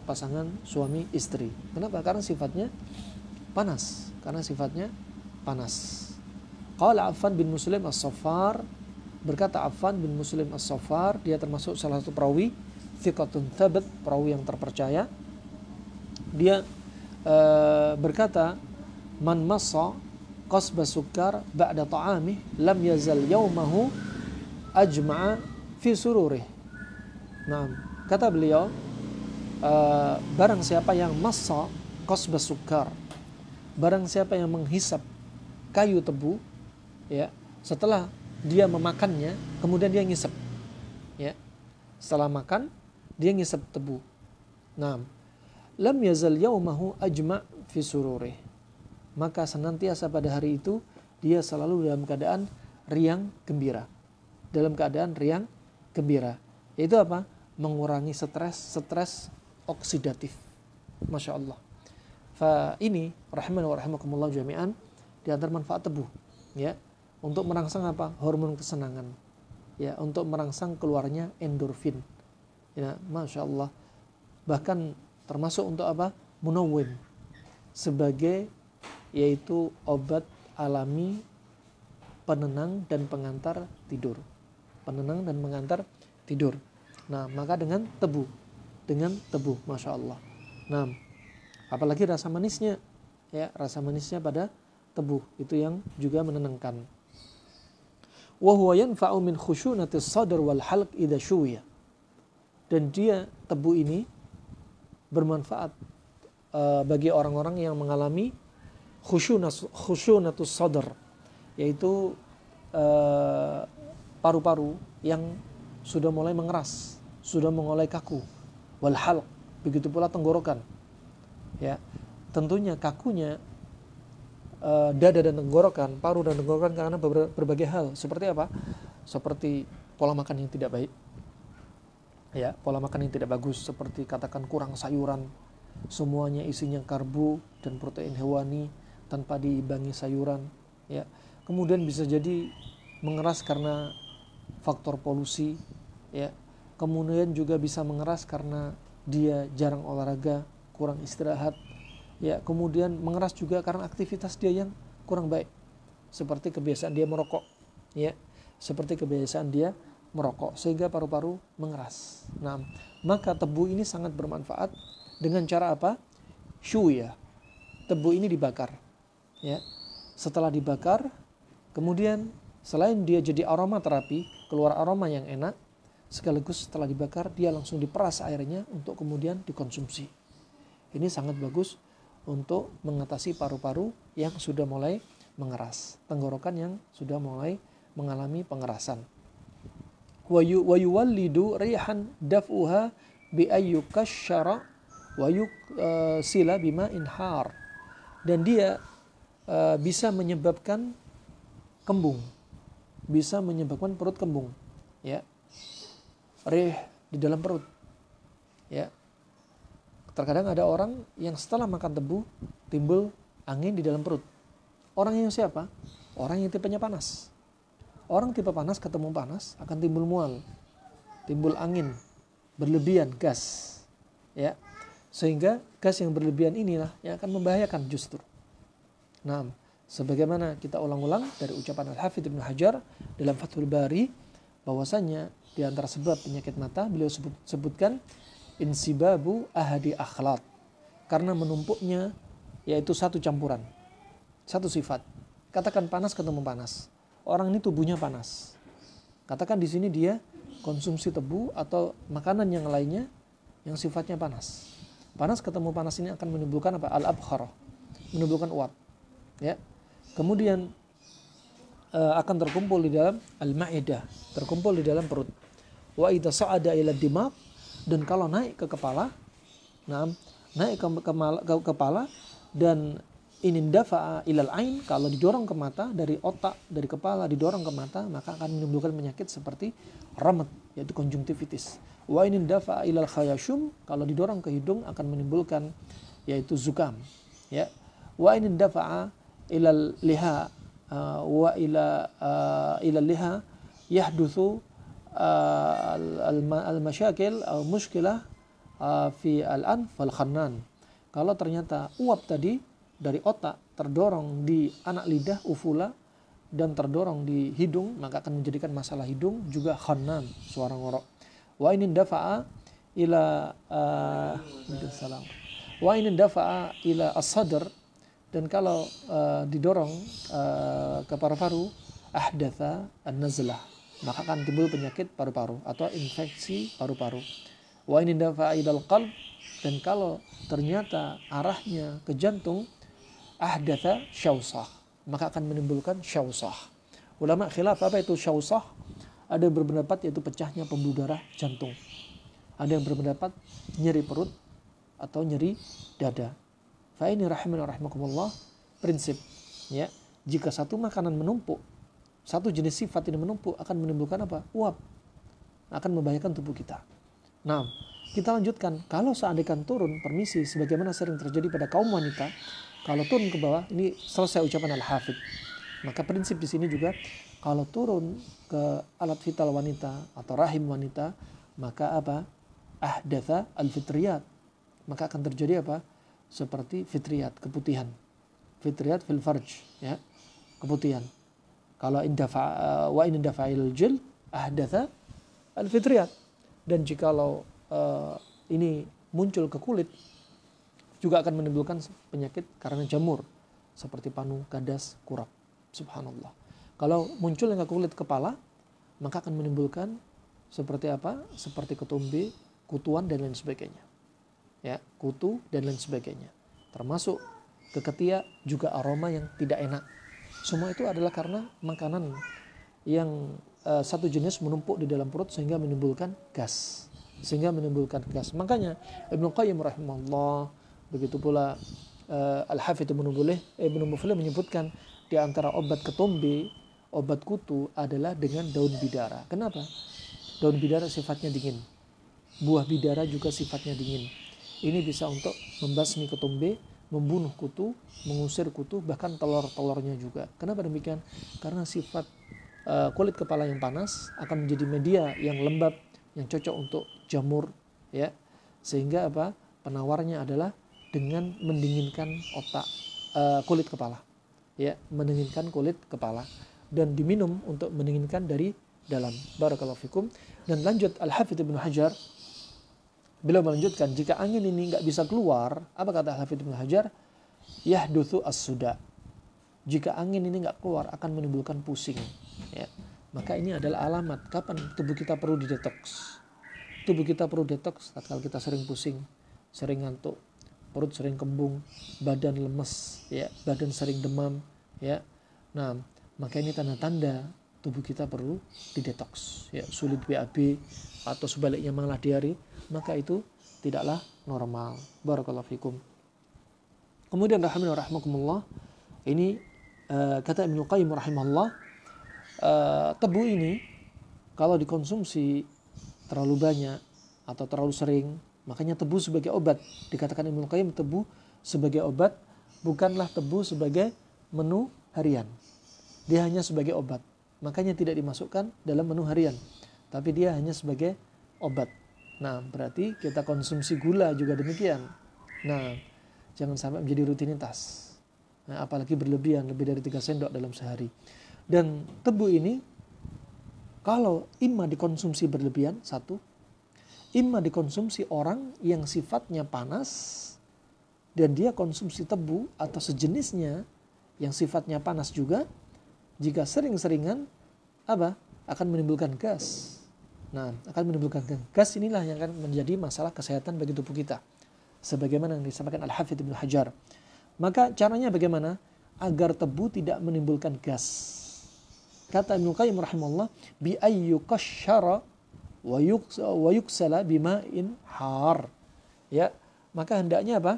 pasangan suami istri. Kenapa? Karena sifatnya panas. Qala Affan bin Muslim as-Saffar, berkata Affan bin Muslim as-Saffar, dia termasuk salah satu perawi thiqatun thabat, perawi yang terpercaya. Dia berkata, man massa qasba sukar ba'da ta'amih lam yazal yawmahu ajma'a fi sururih. Nah, kata beliau, barang siapa yang massa qasba sukar, barang siapa yang menghisap kayu tebu, ya, setelah dia memakannya, kemudian dia ngisep, ya, setelah makan dia ngisep tebu. Nah, lam yazal yaumahu ajma' fi sururih. Maka senantiasa pada hari itu dia selalu dalam keadaan riang gembira. Dalam keadaan riang gembira. Yaitu apa? Mengurangi stres oksidatif. Masya Allah. Fa ini rahimani wa rahimakumullah jami'an, di antara manfaat tebu, ya, untuk merangsang apa? Hormon kesenangan. Ya, untuk merangsang keluarnya endorfin. Ya, Masya Allah. Bahkan termasuk untuk apa? Munawwim. Sebagai yaitu obat alami penenang dan pengantar tidur. Penenang dan pengantar tidur. Nah, maka dengan tebu, Masya Allah. Nah, apalagi rasa manisnya, ya, rasa manisnya pada tebu itu yang juga menenangkan. Wa huwa yanfa'u min khushunatis sadr wal halq idza syuwiya. Dan dia, tebu ini bermanfaat bagi orang-orang yang mengalami khushunatus sadr, yaitu paru-paru yang sudah mulai mengeras, sudah mulai kaku. Wal halq, begitu pula tenggorokan. Ya, tentunya kakunya dada dan tenggorokan, paru dan tenggorokan karena berbagai hal. Seperti apa? Seperti pola makan yang tidak baik. Ya, pola makan yang tidak bagus, seperti katakan kurang sayuran, semuanya isinya karbo dan protein hewani tanpa diimbangi sayuran. Ya, kemudian bisa jadi mengeras karena faktor polusi. Ya, kemudian juga bisa mengeras karena dia jarang olahraga, kurang istirahat. Ya, kemudian mengeras juga karena aktivitas dia yang kurang baik, seperti kebiasaan dia merokok. Ya, seperti kebiasaan dia merokok sehingga paru-paru mengeras. Nah, maka tebu ini sangat bermanfaat dengan cara apa? Syuya. Tebu ini dibakar. Ya. Setelah dibakar, kemudian selain dia jadi aroma terapi, keluar aroma yang enak, sekaligus setelah dibakar dia langsung diperas airnya untuk kemudian dikonsumsi. Ini sangat bagus untuk mengatasi paru-paru yang sudah mulai mengeras, tenggorokan yang sudah mulai mengalami pengerasan. Wa yuwallidu rihan daf'uha bi ayyukasyara wa yuksila bima inhar. Dan dia bisa menyebabkan kembung, bisa menyebabkan perut kembung, ya, rih di dalam perut, ya. Terkadang ada orang yang setelah makan tebu timbul angin di dalam perut. Orang yang siapa? Orang yang tipenya panas. Orang tipe panas ketemu panas akan timbul mual, timbul angin berlebihan, gas, ya, sehingga gas yang berlebihan inilah yang akan membahayakan justru. Nah, sebagaimana kita ulang-ulang dari ucapan Al-Hafidz Ibnu Hajar dalam Fathul Bari, bahwasanya di antara sebab penyakit mata beliau sebutkan insibabu ahadi akhlaq, karena menumpuknya yaitu satu campuran, satu sifat. Katakan panas ketemu panas. Orang ini tubuhnya panas. Katakan di sini dia konsumsi tebu atau makanan yang lainnya yang sifatnya panas. Panas ketemu panas ini akan menimbulkan apa? Al-abkhar, menimbulkan uap. Ya. Kemudian akan terkumpul di dalam al-ma'idah, terkumpul di dalam perut. Wa idza sa'ada ila dimag, dan kalau naik ke kepala, naik ke kepala, dan inin dafa'a ilal ain, kalau didorong ke mata, dari otak, dari kepala didorong ke mata, maka akan menimbulkan penyakit seperti ramat, yaitu konjungtivitis. Wa inin dafa'a ilal khayashum, kalau didorong ke hidung akan menimbulkan yaitu zukam, ya. Wa inin dafa'a ilal liha wa ila liha yahdutsu al-masyakil atau muskilah fi al-anf wal khannan. Kalau ternyata uap tadi dari otak terdorong di anak lidah ufula dan terdorong di hidung, maka akan menjadikan masalah hidung juga khannan, suara ngorok. Wa in dafa'a ila wa in dafa'a ila as-sadr, dan kalau didorong ke paru-paru, ahdatha an-nazlah, maka akan timbul penyakit paru-paru atau infeksi paru-paru. Wa in dafa'a ila al-qalb, dan kalau ternyata arahnya ke jantung, ahdatha syausah, maka akan menimbulkan syausah. Ulama khilaf apa itu syausah. Ada yang berpendapat yaitu pecahnya pembuluh darah jantung. Ada yang berpendapat nyeri perut. atau nyeri dada. Fa ini rahimakumullah, prinsip ya, jika satu makanan menumpuk, satu jenis sifat ini menumpuk akan menimbulkan apa? Uap. Akan membahayakan tubuh kita. Nah, kita lanjutkan. Kalau seandainya turun, permisi, sebagaimana sering terjadi pada kaum wanita, kalau turun ke bawah, ini selesai ucapan Al-Hafidh. Maka prinsip di sini juga, kalau turun ke alat vital wanita atau rahim wanita, maka apa? Ahdatha al-fitriyat. Maka akan terjadi apa? Seperti fitriyat, keputihan. Fitriyat fil farj, ya, keputihan. Kalau wa in dafa'il jil ahdatha al-fitriyat. Dan jikalau ini muncul ke kulit, juga akan menimbulkan penyakit karena jamur seperti panu, gadas, kurap. Subhanallah. Kalau muncul ke kulit kepala, maka akan menimbulkan seperti apa? Seperti ketumbe, kutuan dan lain sebagainya. Ya, kutu dan lain sebagainya. Termasuk ke ketiak juga aroma yang tidak enak. Semua itu adalah karena makanan yang satu jenis menumpuk di dalam perut sehingga menimbulkan gas. Makanya Ibnu Qayyim rahimahullah, begitu pula Al-Hafidz Ibnu Muflih menyebutkan di antara obat ketombe, obat kutu adalah dengan daun bidara. Kenapa? Daun bidara sifatnya dingin. Buah bidara juga sifatnya dingin. Ini bisa untuk membasmi ketombe, membunuh kutu, mengusir kutu, bahkan telur-telurnya juga. Kenapa demikian? Karena sifat kulit kepala yang panas akan menjadi media yang lembab, yang cocok untuk jamur, ya. Sehingga apa? Penawarnya adalah dengan mendinginkan kulit kepala, ya, mendinginkan kulit kepala, dan diminum untuk mendinginkan dari dalam. Barakallahu fikum. Dan lanjut Al-Hafidz Ibnu Hajar, beliau melanjutkan, jika angin ini nggak bisa keluar, apa kata Al-Hafidz Ibnu Hajar? Yahdutsu as-suda. Jika angin ini nggak keluar akan menimbulkan pusing, ya. Maka ini adalah alamat kapan tubuh kita perlu didetoks. Tubuh kita perlu detoks tatkala kita sering pusing, sering ngantuk, perut sering kembung, badan lemes, ya, badan sering demam, ya. Nah, maka ini tanda-tanda tubuh kita perlu didetoks, ya, sulit BAB atau sebaliknya malah diare, maka itu tidaklah normal. Barakallahu fikum. Kemudian rahimakumullah, ini kata Ibnu Qayyim rahimahullah, tebu ini kalau dikonsumsi terlalu banyak atau terlalu sering, makanya tebu sebagai obat. Dikatakan Ibnu Qayyim, tebu sebagai obat, bukanlah tebu sebagai menu harian. Dia hanya sebagai obat. Makanya tidak dimasukkan dalam menu harian, tapi dia hanya sebagai obat. Nah, berarti kita konsumsi gula juga demikian. Nah, jangan sampai menjadi rutinitas. Nah, apalagi berlebihan, lebih dari 3 sendok dalam sehari. Dan tebu ini kalau imma dikonsumsi berlebihan, satu, imma dikonsumsi orang yang sifatnya panas dan dia konsumsi tebu atau sejenisnya yang sifatnya panas juga, jika sering-seringan apa? Akan menimbulkan gas. Nah, akan menimbulkan gas, inilah yang akan menjadi masalah kesehatan bagi tubuh kita. Sebagaimana yang disampaikan Al-Hafidz Ibnu Hajar. Maka caranya bagaimana? Agar tebu tidak menimbulkan gas. Kata Ibnu Qayyim rahimahullah, bi ayyuqashshara wa yuksala bima'in har. Ya, maka hendaknya apa?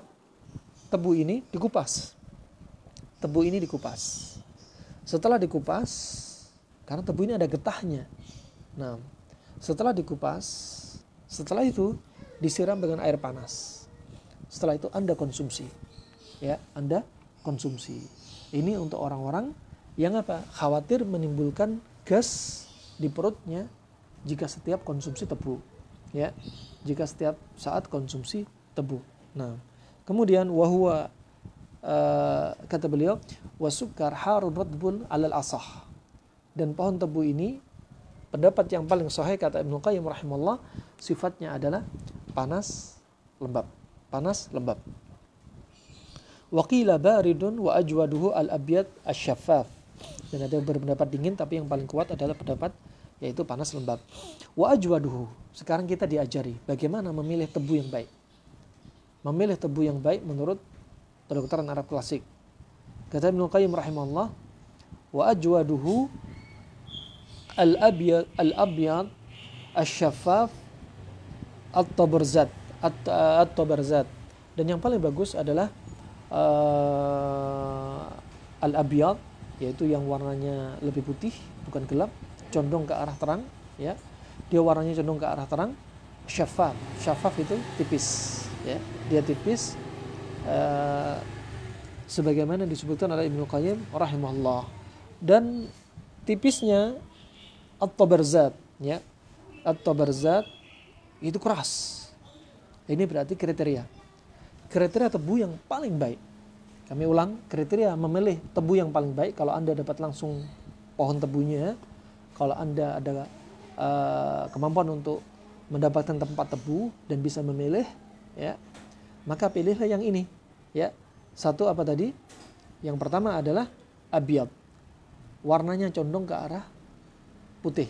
Tebu ini dikupas. Tebu ini dikupas. Setelah dikupas, karena tebu ini ada getahnya. Nah, setelah dikupas, setelah itu disiram dengan air panas. Setelah itu Anda konsumsi. Ya, Anda konsumsi. Ini untuk orang-orang yang apa? Khawatir menimbulkan gas di perutnya jika setiap konsumsi tebu. Ya, jika setiap saat konsumsi tebu. Nah, kemudian wahwa kata beliau, wasukar harun radbun alal asah. Dan pohon tebu ini, pendapat yang paling sahih kata Ibnu Qayyim rahimahullah, sifatnya adalah panas lembab. Panas lembab. Waqila baridun wa ajwaduhu al-abyad asy-syaffaf. Dan ada berpendapat dingin, tapi yang paling kuat adalah pendapat yaitu panas lembab. Wa ajwaduhu. Sekarang kita diajari bagaimana memilih tebu yang baik. Memilih tebu yang baik menurut kedokteran Arab klasik. Kata Ibnu Qayyim rahimahullah, wa ajwaduhu al-abyad asy-syaffaf at-tabarzat. Dan yang paling bagus adalah al-abyad, yaitu yang warnanya lebih putih, bukan gelap, condong ke arah terang, ya. Dia warnanya condong ke arah terang. Syafaf, syafaf itu tipis, ya. Dia tipis, sebagaimana disebutkan oleh Ibnu Qayyim rahimahullah. Dan tipisnya at-tabarzat, ya. At-tabarzat itu keras. Ini berarti kriteria tebu yang paling baik. Kami ulang, kriteria memilih tebu yang paling baik. Kalau Anda dapat langsung pohon tebunya, kalau Anda ada kemampuan untuk mendapatkan tempat tebu dan bisa memilih, ya, maka pilihlah yang ini, ya. Satu apa tadi? Yang pertama adalah abyad, warnanya condong ke arah putih,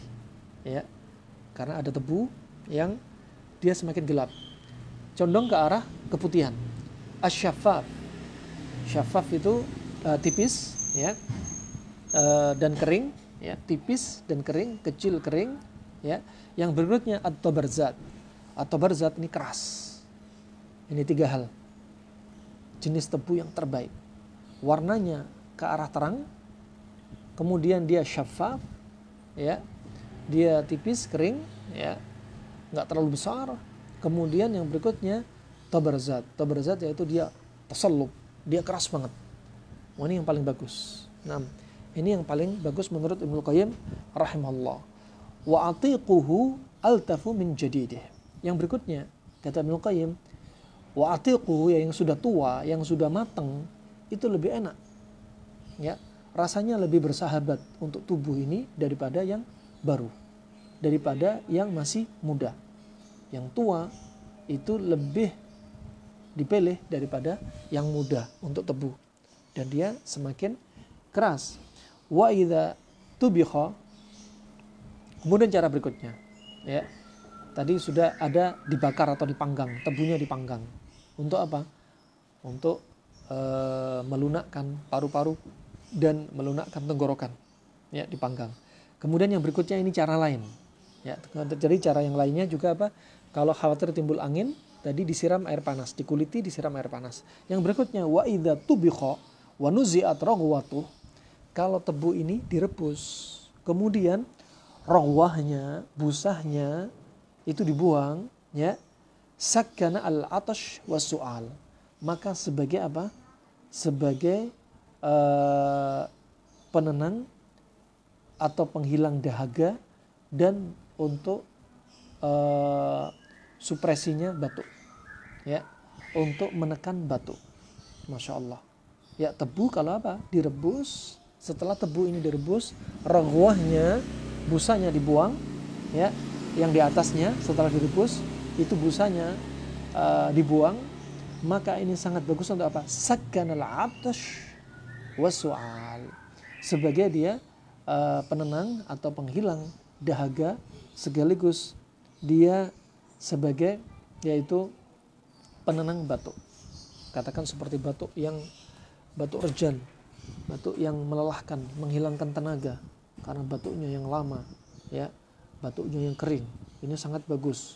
ya, karena ada tebu yang dia semakin gelap, condong ke arah keputihan. Asy-syaffaf, syaffaf itu tipis, ya, dan kering, ya, tipis dan kering, kecil kering, ya. Yang berikutnya at-tabarzat. At-tabarzat ini keras. Ini 3 hal. Jenis tebu yang terbaik. Warnanya ke arah terang, kemudian dia syaffaf, ya. Dia tipis, kering, ya. Enggak terlalu besar. Kemudian yang berikutnya tabarzat. Tabarzat yaitu dia tasallub, dia keras banget. Wah, ini yang paling bagus. Nah, ini yang paling bagus menurut Ibnu Qayyim rahimahullah. Wa atiquhu altafu min jadidih. Yang berikutnya kata Ibnu Qayyim, wa atiquhu, yang sudah tua, yang sudah matang, itu lebih enak, ya, rasanya lebih bersahabat untuk tubuh ini daripada yang baru, daripada yang masih muda. Yang tua itu lebih dipilih daripada yang muda untuk tebu, dan dia semakin keras. Wa idza tubikha, kemudian cara berikutnya, ya, tadi sudah ada dibakar atau dipanggang, tebunya dipanggang. Untuk apa? Untuk melunakkan paru-paru dan melunakkan tenggorokan, ya, dipanggang. Kemudian yang berikutnya ini cara lain, ya. Jadi cara yang lainnya juga apa? Kalau khawatir timbul angin, tadi disiram air panas, dikuliti disiram air panas. Yang berikutnya wa idza tubikha wa nuzi'at raghwatuh, kalau tebu ini direbus, kemudian rawahnya, busahnya itu dibuang, ya, sakkana al-atash was-su'al, maka sebagai apa? Sebagai penenang atau penghilang dahaga dan untuk supresinya batuk, ya, untuk menekan batuk. Masya Allah, ya. Tebu kalau apa? Direbus. Setelah tebu ini direbus, rawahnya, busanya dibuang, ya, yang di atasnya setelah direbus itu busanya dibuang, maka ini sangat bagus untuk apa? Sakkanal atash wasu'al, sebagai dia penenang atau penghilang dahaga, sekaligus dia sebagai yaitu penenang batuk. Katakan seperti batuk rejan, batuk yang melelahkan, menghilangkan tenaga karena batuknya yang lama, ya, batuknya yang kering. Ini sangat bagus.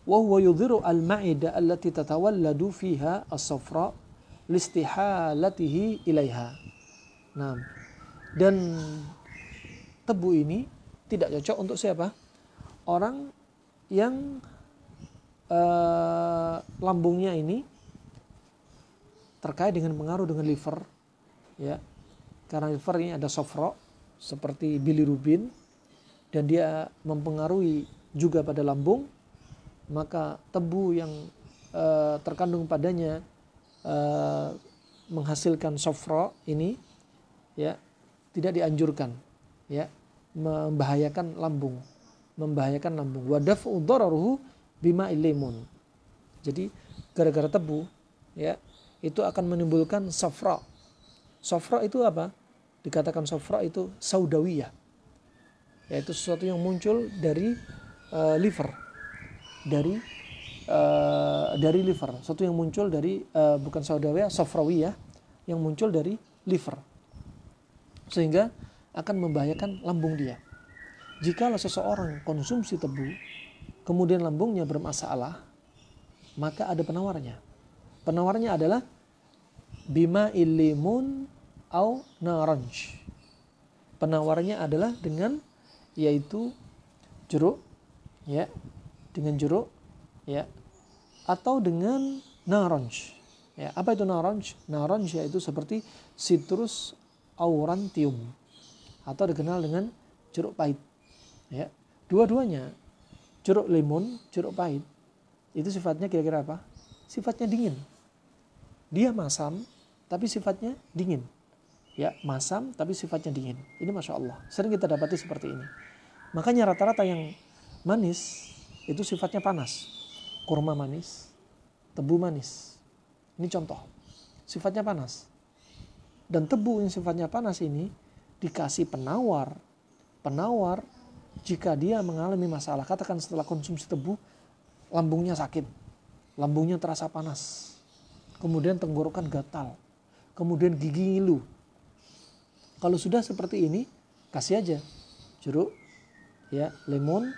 Wa huwa yudhiru al-ma'ida allati tatawalladu fiha as-safra listihalatihi ilaiha. Nah, dan tebu ini tidak cocok untuk siapa? Orang yang lambungnya ini terkait dengan pengaruh dengan liver, ya. Karena liver ini ada safra seperti bilirubin dan dia mempengaruhi juga pada lambung, maka tebu yang terkandung padanya menghasilkan safra ini, ya, tidak dianjurkan, ya, membahayakan lambung. Wa daf'u dararuhu bima ilimun. Jadi gara-gara tebu, ya, itu akan menimbulkan safra. Safra itu apa? Dikatakan safra itu saudawiyah, yaitu sesuatu yang muncul dari liver, dari liver, sesuatu yang muncul dari bukan saudawiyah, safrawiyah, yang muncul dari liver, sehingga akan membahayakan lambung dia. Jikalau seseorang konsumsi tebu, kemudian lambungnya bermasalah, maka ada penawarnya. Penawarnya adalah bima ilimun au naranj. Penawarnya adalah dengan yaitu jeruk, ya, dengan jeruk, ya, atau dengan naranj. Ya, apa itu naranj? Naranj yaitu seperti citrus aurantium atau dikenal dengan jeruk pahit. Ya, dua-duanya jeruk lemon, jeruk pahit itu sifatnya kira-kira apa? Sifatnya dingin. Dia masam tapi sifatnya dingin. Ya, masam tapi sifatnya dingin. Ini Masya Allah. Sering kita dapati seperti ini. Makanya rata-rata yang manis itu sifatnya panas. Kurma manis, tebu manis. Ini contoh. Sifatnya panas. Dan tebu yang sifatnya panas ini dikasih penawar. Penawar jika dia mengalami masalah, katakan setelah konsumsi tebu, lambungnya sakit, lambungnya terasa panas, kemudian tenggorokan gatal, kemudian gigi ngilu. Kalau sudah seperti ini, kasih aja jeruk, ya, lemon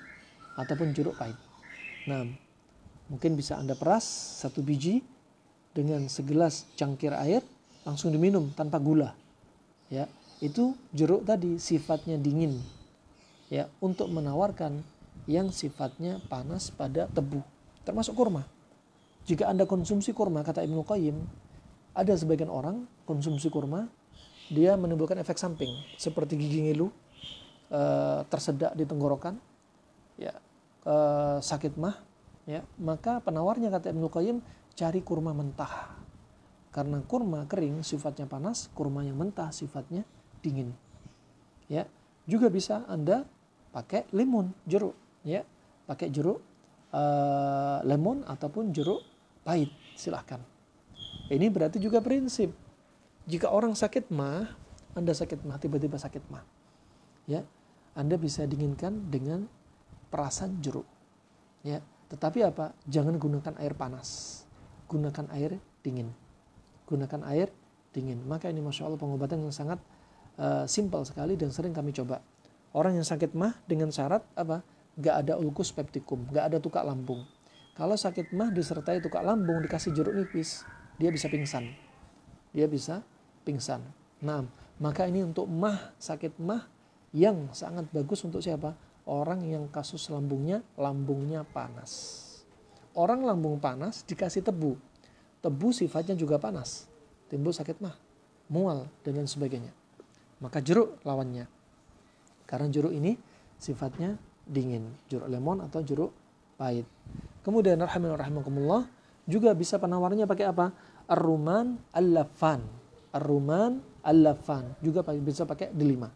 ataupun jeruk pahit. Nah, mungkin bisa Anda peras 1 biji dengan segelas cangkir air, langsung diminum tanpa gula. Ya, itu jeruk tadi sifatnya dingin. Ya, untuk menawarkan yang sifatnya panas pada tebu, termasuk kurma. Jika Anda konsumsi kurma, kata Ibnu Qayyim, ada sebagian orang konsumsi kurma, dia menimbulkan efek samping seperti gigi ngilu, tersedak di tenggorokan, ya, sakit mah, ya, maka penawarnya kata Ibnu Qayyim, cari kurma mentah. Karena kurma kering sifatnya panas, kurma yang mentah sifatnya dingin. Ya, juga bisa Anda pakai lemon, jeruk, ya, pakai jeruk lemon ataupun jeruk pahit, silahkan. Ini berarti juga prinsip. Jika orang sakit mah, Anda sakit mah, tiba-tiba sakit mah, ya, Anda bisa dinginkan dengan perasan jeruk, ya. Tetapi apa? Jangan gunakan air panas, gunakan air dingin, gunakan air dingin. Maka ini Masya Allah pengobatan yang sangat simpel sekali dan sering kami coba. Orang yang sakit mah dengan syarat apa? Gak ada ulkus peptikum, gak ada tukak lambung. Kalau sakit mah disertai tukak lambung, dikasih jeruk nipis, dia bisa pingsan. Dia bisa pingsan. Nah, maka ini untuk mah, sakit mah yang sangat bagus untuk siapa? Orang yang kasus lambungnya panas. Orang lambung panas dikasih tebu. Tebu sifatnya juga panas. Timbul sakit mah, mual, dan lain sebagainya. Maka jeruk lawannya. Karena jeruk ini sifatnya dingin. Jeruk lemon atau jeruk pahit. Kemudian rahimakumullah juga bisa penawarnya pakai apa? Ar-rumman al-laffan. Ar-rumman al-laffan. Juga bisa pakai delima.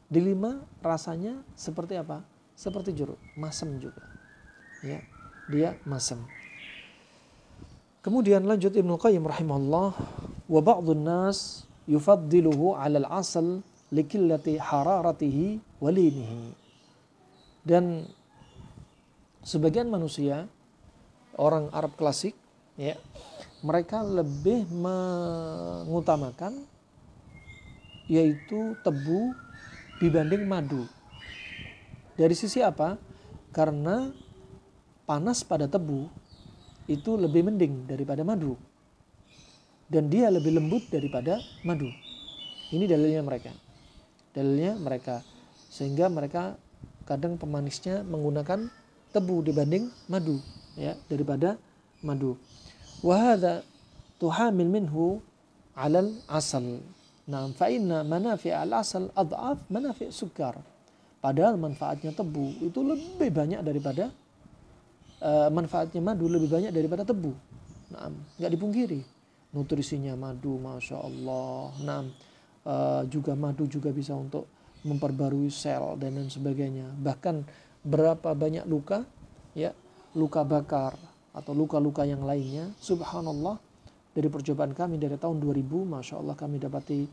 Delima rasanya seperti apa? Seperti jeruk, masam juga. Ya, dia masam. Kemudian lanjut Ibnu Qayyim rahimahullah, wa ba'dun nas yufaddiluhu 'ala al-'asal likillati hararatihi walinihi. Dan sebagian manusia, orang Arab klasik, ya, mereka lebih mengutamakan yaitu tebu dibanding madu. Dari sisi apa? Karena panas pada tebu itu lebih mending daripada madu. Dan dia lebih lembut daripada madu. Ini dalilnya mereka. Dalilnya mereka. Sehingga mereka kadang pemanisnya menggunakan tebu dibanding madu, ya, daripada madu. Wa hadza tuhamil minhu 'alal 'asal. Nah, fa inna manafi' al-'asal adhaf manafi' sukar. Padahal manfaatnya tebu itu lebih banyak daripada manfaatnya madu lebih banyak daripada tebu. Nah, enggak dipungkiri. Nutrisinya madu, Masya Allah. Nah, juga madu juga bisa untuk memperbarui sel dan lain sebagainya. Bahkan berapa banyak luka, ya, luka bakar atau luka-luka yang lainnya, subhanallah, dari percobaan kami dari tahun 2000, Masya Allah kami dapati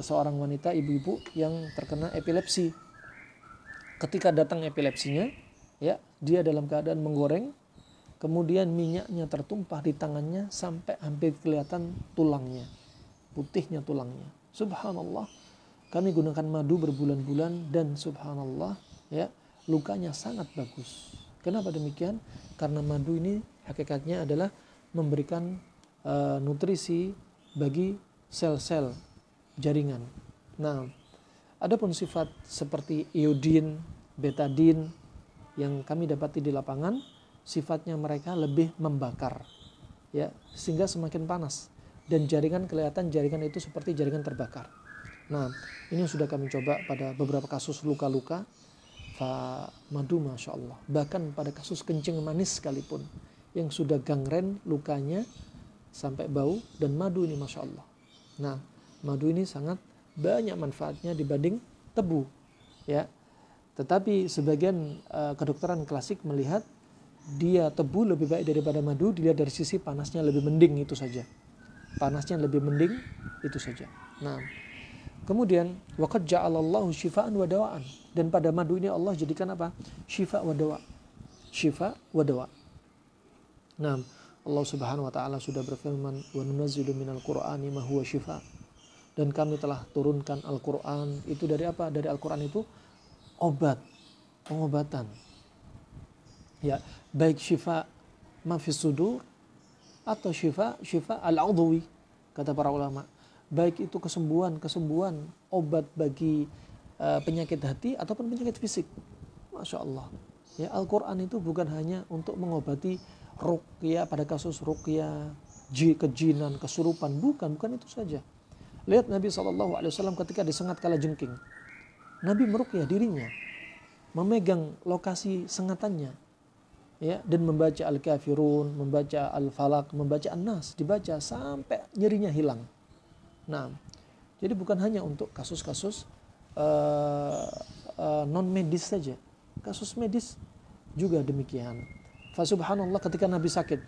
seorang wanita ibu-ibu yang terkena epilepsi. Ketika datang epilepsinya, ya, dia dalam keadaan menggoreng, kemudian minyaknya tertumpah di tangannya sampai hampir kelihatan tulangnya, putihnya tulangnya. Subhanallah, kami gunakan madu berbulan-bulan dan subhanallah, ya, lukanya sangat bagus. Kenapa demikian? Karena madu ini hakikatnya adalah memberikan nutrisi bagi sel-sel jaringan. Nah, adapun sifat seperti iodin, betadin yang kami dapati di lapangan, sifatnya mereka lebih membakar, ya, sehingga semakin panas dan jaringan kelihatan jaringan itu seperti jaringan terbakar. Nah, ini sudah kami coba pada beberapa kasus luka-luka. Madu Masya Allah. Bahkan pada kasus kencing manis sekalipun yang sudah gangren lukanya sampai bau, dan madu ini Masya Allah. Nah, madu ini sangat banyak manfaatnya dibanding tebu, ya. Tetapi sebagian kedokteran klasik melihat dia tebu lebih baik daripada madu, dilihat dari sisi panasnya lebih mending, itu saja. Panasnya lebih mending, itu saja. Nah, kemudian waqad ja'alallahu syifaan wa dawaan, dan pada madu ini Allah jadikan apa? Syifa wa dawa. Syifa wa dawa. Nah, Allah Subhanahu wa taala sudah berfirman, "Wa nunazzilu minal Qur'ani ma huwa syifa." Dan kami telah turunkan Al-Qur'an itu dari apa? Dari Al-Qur'an itu obat, pengobatan. Ya, baik syifa ma fis sudur atau syifa al-udwi, kata para ulama. Baik itu kesembuhan obat bagi penyakit hati ataupun penyakit fisik. Masya Allah. Ya, Al-Quran itu bukan hanya untuk mengobati ruqyah, pada kasus ruqyah, kejinan, kesurupan. Bukan itu saja. Lihat Nabi SAW ketika disengat kalajengking. Nabi meruqyah dirinya, memegang lokasi sengatannya, ya, dan membaca Al-Kafirun, membaca Al-Falaq, membaca An-Nas, dibaca sampai nyerinya hilang. Nah, jadi bukan hanya untuk kasus-kasus non medis saja, kasus medis juga demikian. Fasubhanallah, ketika Nabi sakit,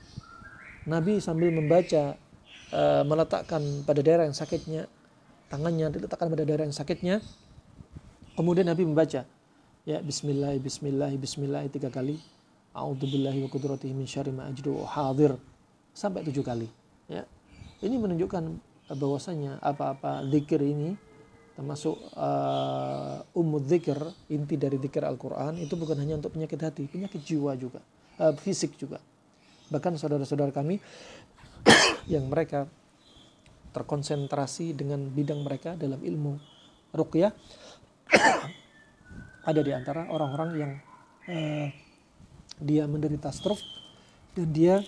Nabi sambil membaca, meletakkan pada daerah yang sakitnya, tangannya diletakkan pada daerah yang sakitnya, kemudian Nabi membaca, ya, Bismillah 3 kali, A'udzubillahi wa qudratihi min syarri ma ajidu wa hadir, sampai 7 kali. Ya, ini menunjukkan bahwasanya apa-apa zikir ini termasuk ummul zikir, inti dari zikir Al-Quran itu bukan hanya untuk penyakit hati, penyakit jiwa juga, fisik juga. Bahkan saudara-saudara kami yang mereka terkonsentrasi dengan bidang mereka dalam ilmu ruqyah, ada di antara orang-orang yang dia menderita stroke dan dia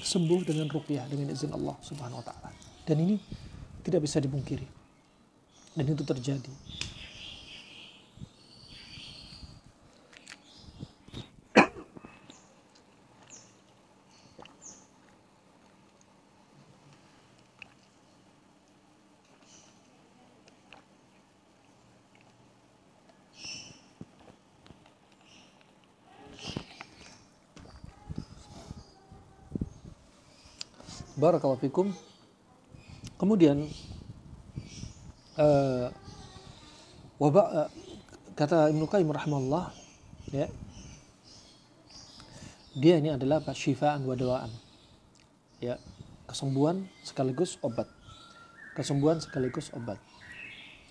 sembuh dengan ruqyah dengan izin Allah Subhanahu wa taala. Dan ini tidak bisa dipungkiri. Dan itu terjadi. Barakallahu fikum. Kemudian kata Ibnu Qayyim rahimahullah, ya, dia ini adalah syifaan wa dawaan, ya, kesembuhan sekaligus obat,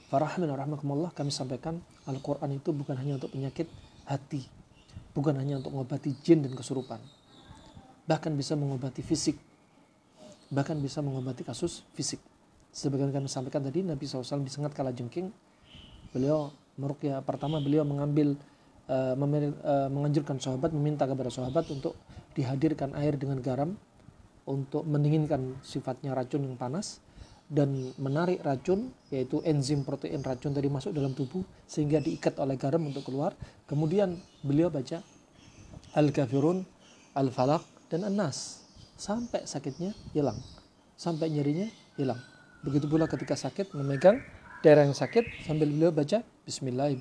Farahman rahmakumullah, kami sampaikan Al-Quran itu bukan hanya untuk penyakit hati, bukan hanya untuk mengobati jin dan kesurupan, bahkan bisa mengobati fisik, bahkan bisa mengobati kasus fisik. Sebagaimana kami sampaikan tadi, Nabi SAW disengat kalajengking. Beliau meruqyah, pertama beliau menganjurkan sahabat, meminta kepada sahabat untuk dihadirkan air dengan garam untuk mendinginkan sifatnya racun yang panas dan menarik racun, yaitu enzim protein racun tadi masuk dalam tubuh sehingga diikat oleh garam untuk keluar. Kemudian beliau baca Al-Kafirun, Al-Falaq dan An-Nas sampai sakitnya hilang, sampai nyerinya hilang. Begitu pula ketika sakit, memegang daerah yang sakit sambil beliau baca Bismillah,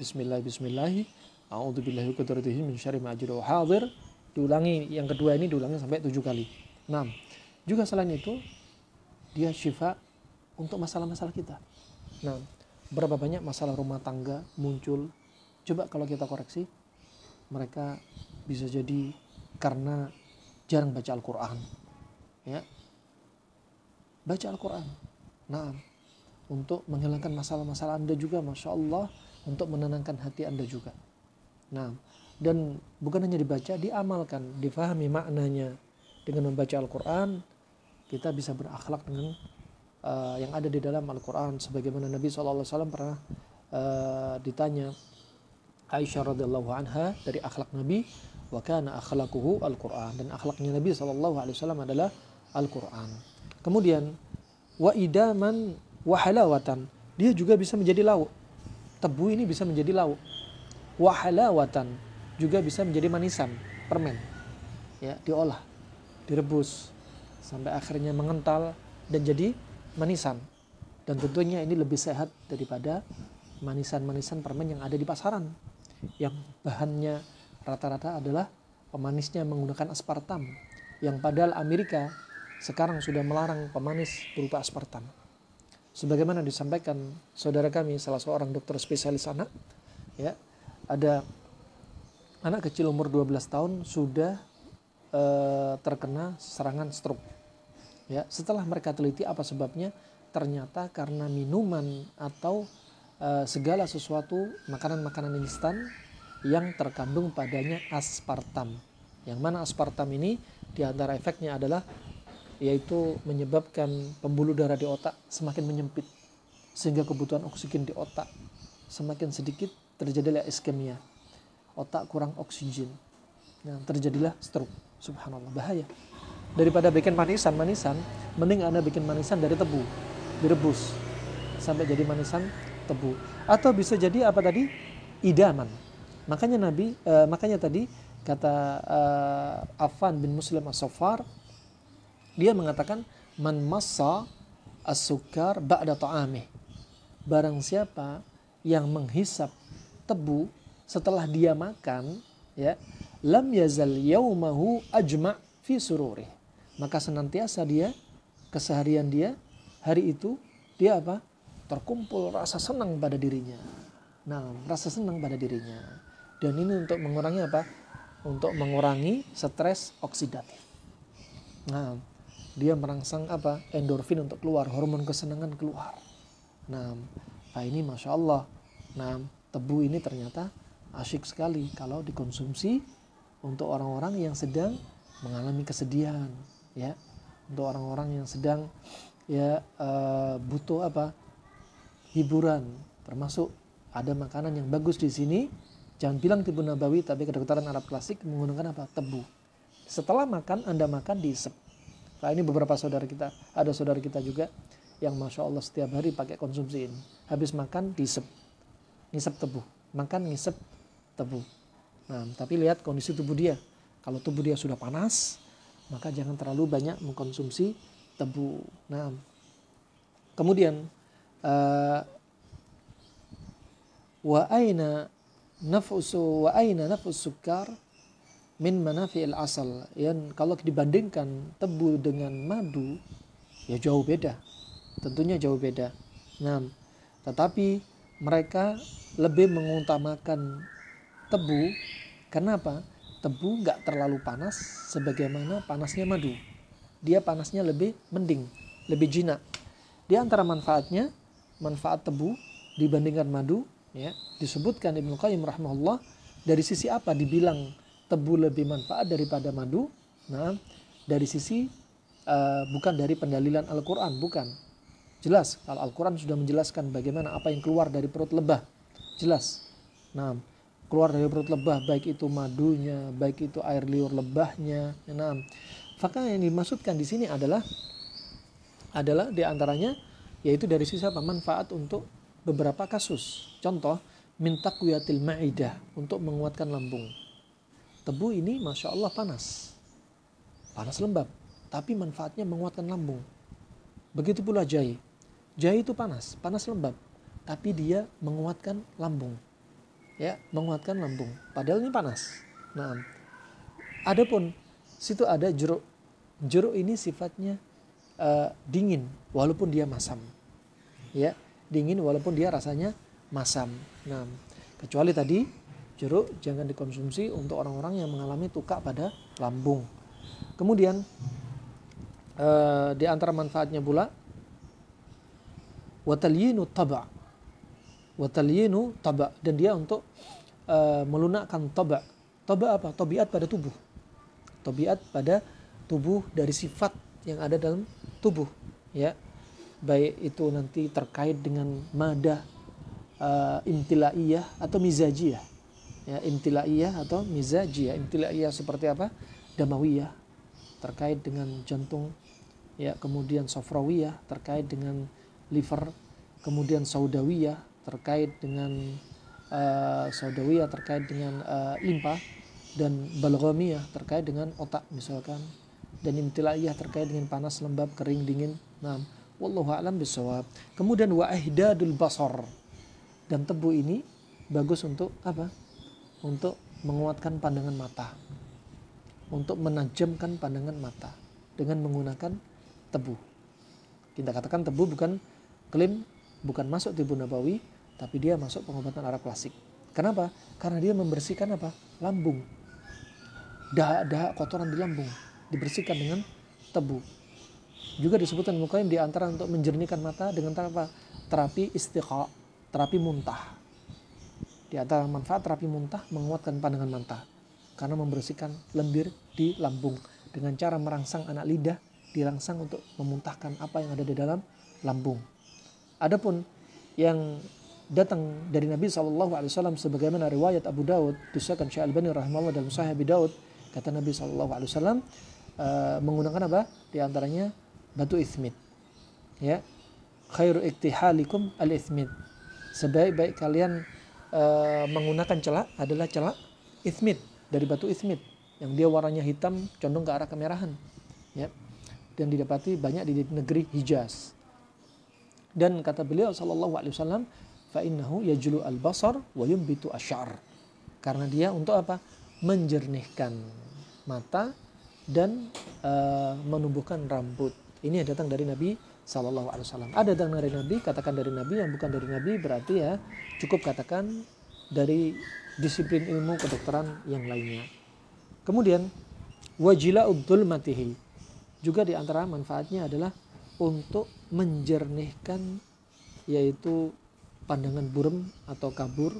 A'udzubillahi wa qudratihi min syarri ma ajidu wa hadir. Diulangi, yang kedua ini diulangi sampai 7 kali. Nah, juga selain itu dia syifa untuk masalah-masalah kita. Nah, berapa banyak masalah rumah tangga muncul? Coba kalau kita koreksi, mereka bisa jadi karena jarang baca Al-Quran, ya, baca Al-Quran. Nah, untuk menghilangkan masalah-masalah Anda juga, Masya Allah, untuk menenangkan hati Anda juga. Nah, dan bukan hanya dibaca, diamalkan, difahami maknanya dengan membaca Al-Quran, kita bisa berakhlak dengan yang ada di dalam Al-Quran. Sebagaimana Nabi SAW pernah ditanya Aisyah radhiyallahu anha dari akhlak Nabi, wa kana akhlaquhu Al-Quran, dan akhlaknya Nabi SAW adalah Al-Quran. Kemudian wa idaman wa halawatan, dia juga bisa menjadi lauk. Tebu ini bisa menjadi lauk. Wa halawatan, juga bisa menjadi manisan, permen. Ya, diolah, direbus sampai akhirnya mengental dan jadi manisan. Dan tentunya ini lebih sehat daripada manisan-manisan permen yang ada di pasaran, yang bahannya rata-rata adalah pemanisnya menggunakan aspartam, yang padahal Amerika sekarang sudah melarang pemanis berupa aspartam. Sebagaimana disampaikan saudara kami, salah seorang dokter spesialis anak, ya, ada anak kecil umur 12 tahun sudah terkena serangan stroke. Ya, setelah mereka teliti apa sebabnya, ternyata karena minuman atau segala sesuatu makanan-makanan instan yang terkandung padanya aspartam. Yang mana aspartam ini diantara efeknya adalah yaitu menyebabkan pembuluh darah di otak semakin menyempit, sehingga kebutuhan oksigen di otak semakin sedikit, terjadilah iskemia, otak kurang oksigen. Nah, terjadilah stroke. Subhanallah, bahaya. Daripada bikin manisan, mending Anda bikin manisan dari tebu, direbus sampai jadi manisan tebu. Atau bisa jadi apa tadi? Idaman. Makanya tadi kata Affan bin Muslim As-Saffar, dia mengatakan man massa as-sukar ba'da ta'amih. Barang siapa yang menghisap tebu setelah dia makan, ya, lam yazal yaumahu ajma' fi sururih. Maka senantiasa dia, keseharian dia, hari itu, dia apa? Terkumpul rasa senang pada dirinya. Nah, rasa senang pada dirinya. Dan ini untuk mengurangi apa? Untuk mengurangi stres oksidatif. Nah, dia merangsang apa? Endorfin untuk keluar, hormon kesenangan keluar. Nah, ini Masya Allah. Nah, tebu ini ternyata asyik sekali kalau dikonsumsi untuk orang-orang yang sedang mengalami kesedihan. Ya, untuk orang-orang yang sedang butuh apa? Hiburan. Termasuk ada makanan yang bagus di sini. Jangan bilang tibu nabawi, tapi kedokteran Arab klasik menggunakan apa? Tebu. Setelah makan, Anda makan diisep. Nah, ini beberapa saudara kita, ada saudara kita juga yang Masya Allah setiap hari pakai konsumsi ini. Habis makan diisep, ngisep tebu. Makan ngisep tebu. Nah, tapi lihat kondisi tubuh dia. Kalau tubuh dia sudah panas, maka jangan terlalu banyak mengkonsumsi tebu. Nah, kemudian wa aina naf'us sukar min manafi'il asal. Yang kalau dibandingkan tebu dengan madu, ya jauh beda. Tentunya jauh beda. Nah, tetapi mereka lebih mengutamakan tebu. Kenapa? Tebu nggak terlalu panas sebagaimana panasnya madu. Dia panasnya lebih mending, lebih jinak. Di antara manfaatnya, manfaat tebu dibandingkan madu, ya, disebutkan Ibnu Qayyim rahimahullah, dari sisi apa dibilang tebu lebih manfaat daripada madu? Nah, dari sisi bukan dari pendalilan Al-Quran, bukan. Jelas, kalau Al-Quran sudah menjelaskan bagaimana apa yang keluar dari perut lebah. Jelas. Nah, keluar dari perut lebah, baik itu madunya, baik itu air liur lebahnya. Nah, maka yang dimaksudkan di sini adalah diantaranya yaitu dari sisi apa? Manfaat untuk beberapa kasus. Contoh, min taqwiyatil ma'idah, untuk menguatkan lambung. Tebu ini Masya Allah panas lembab, tapi manfaatnya menguatkan lambung. Begitu pula jahe itu panas lembab, tapi dia menguatkan lambung. Ya, menguatkan lambung. Padahal ini panas. Nah, adapun situ ada jeruk. Jeruk ini sifatnya dingin, walaupun dia masam. Ya, dingin walaupun dia rasanya masam. Nah, kecuali tadi jeruk jangan dikonsumsi untuk orang-orang yang mengalami tukak pada lambung. Kemudian di antara manfaatnya pula watalyinu taba'. Watalyinu taba', dan dia untuk melunakkan taba' apa? Tabiat pada tubuh. Tabiat pada tubuh dari sifat yang ada dalam tubuh, ya, baik itu nanti terkait dengan madah imtilaiyah atau mizajiyah, ya, imtilaiyah atau mizajiyah. Imtilaiyah seperti apa? Damawiyah terkait dengan jantung, ya, kemudian sofrawiyah terkait dengan liver, kemudian saudawiyah terkait dengan limpa, dan balghamiyah terkait dengan otak misalkan, dan imtilaiyah terkait dengan panas, lembab, kering, dingin. Nah, wallahu a'lam bishawab. Kemudian wa ihdadul basar, dan tebu ini bagus untuk apa? Untuk menguatkan pandangan mata, untuk menajamkan pandangan mata dengan menggunakan tebu. Kita katakan tebu bukan klaim, bukan masuk tibu nabawi, tapi dia masuk pengobatan Arab klasik. Kenapa? Karena dia membersihkan apa? Lambung. Dahak-dahak kotoran di lambung dibersihkan dengan tebu. Juga disebutkan Muqayyim di antara untuk menjernihkan mata dengan apa? Terapi istiqa, terapi muntah. Di antara manfaat terapi muntah menguatkan pandangan mata karena membersihkan lendir di lambung dengan cara merangsang anak lidah, dirangsang untuk memuntahkan apa yang ada di dalam lambung. Adapun yang datang dari Nabi SAW sebagaimana riwayat Abu Daud disahkan Syekh Albani rahimahullah dalam Sahih Abi Daud, kata Nabi SAW menggunakan apa? Di antaranya batu ithmid. Ya, khairu iktihalikum al-ithmid. Sebaik-baik kalian menggunakan celak adalah celak ithmid, dari batu ithmid yang dia warnanya hitam condong ke arah kemerahan, ya, dan didapati banyak di negeri Hijaz. Dan kata beliau sallallahu alaihi wasallam, fa innahu yajlu al-basar wa yumbitu asy'ar, karena dia untuk apa? Menjernihkan mata dan menumbuhkan rambut. Ini datang dari Nabi sallallahu alaihi wasallam. Ada datang dari Nabi, katakan dari Nabi. Yang bukan dari Nabi berarti ya cukup katakan dari disiplin ilmu kedokteran yang lainnya. Kemudian wajila'ud dhulmatihi, juga di antara manfaatnya adalah untuk menjernihkan, yaitu pandangan buram atau kabur